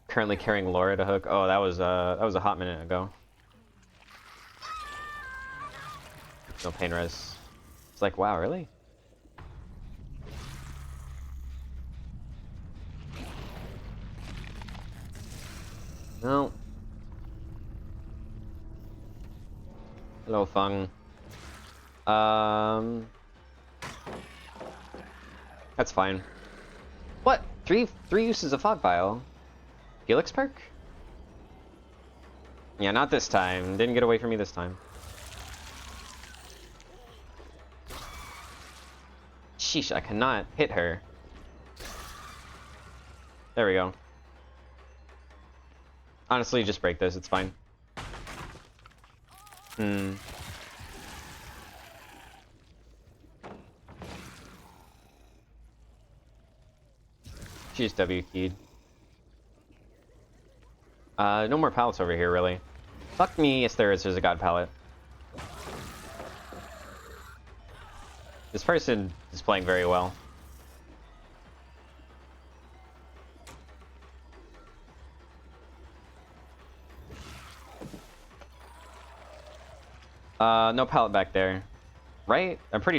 Currently carrying Laura to hook. Oh, that was a hot minute ago. No pain res. It's like, wow, really? No. Hello, Fung. That's fine. What? Three uses of fog vial? Helix perk? Yeah, not this time. Didn't get away from me this time. Sheesh, I cannot hit her. There we go. Honestly, just break this, it's fine. She just W keyed. No more pallets over here, really. Fuck me, yes there is, there's a god pallet. This person is playing very well. No pallet back there. Right? I'm pretty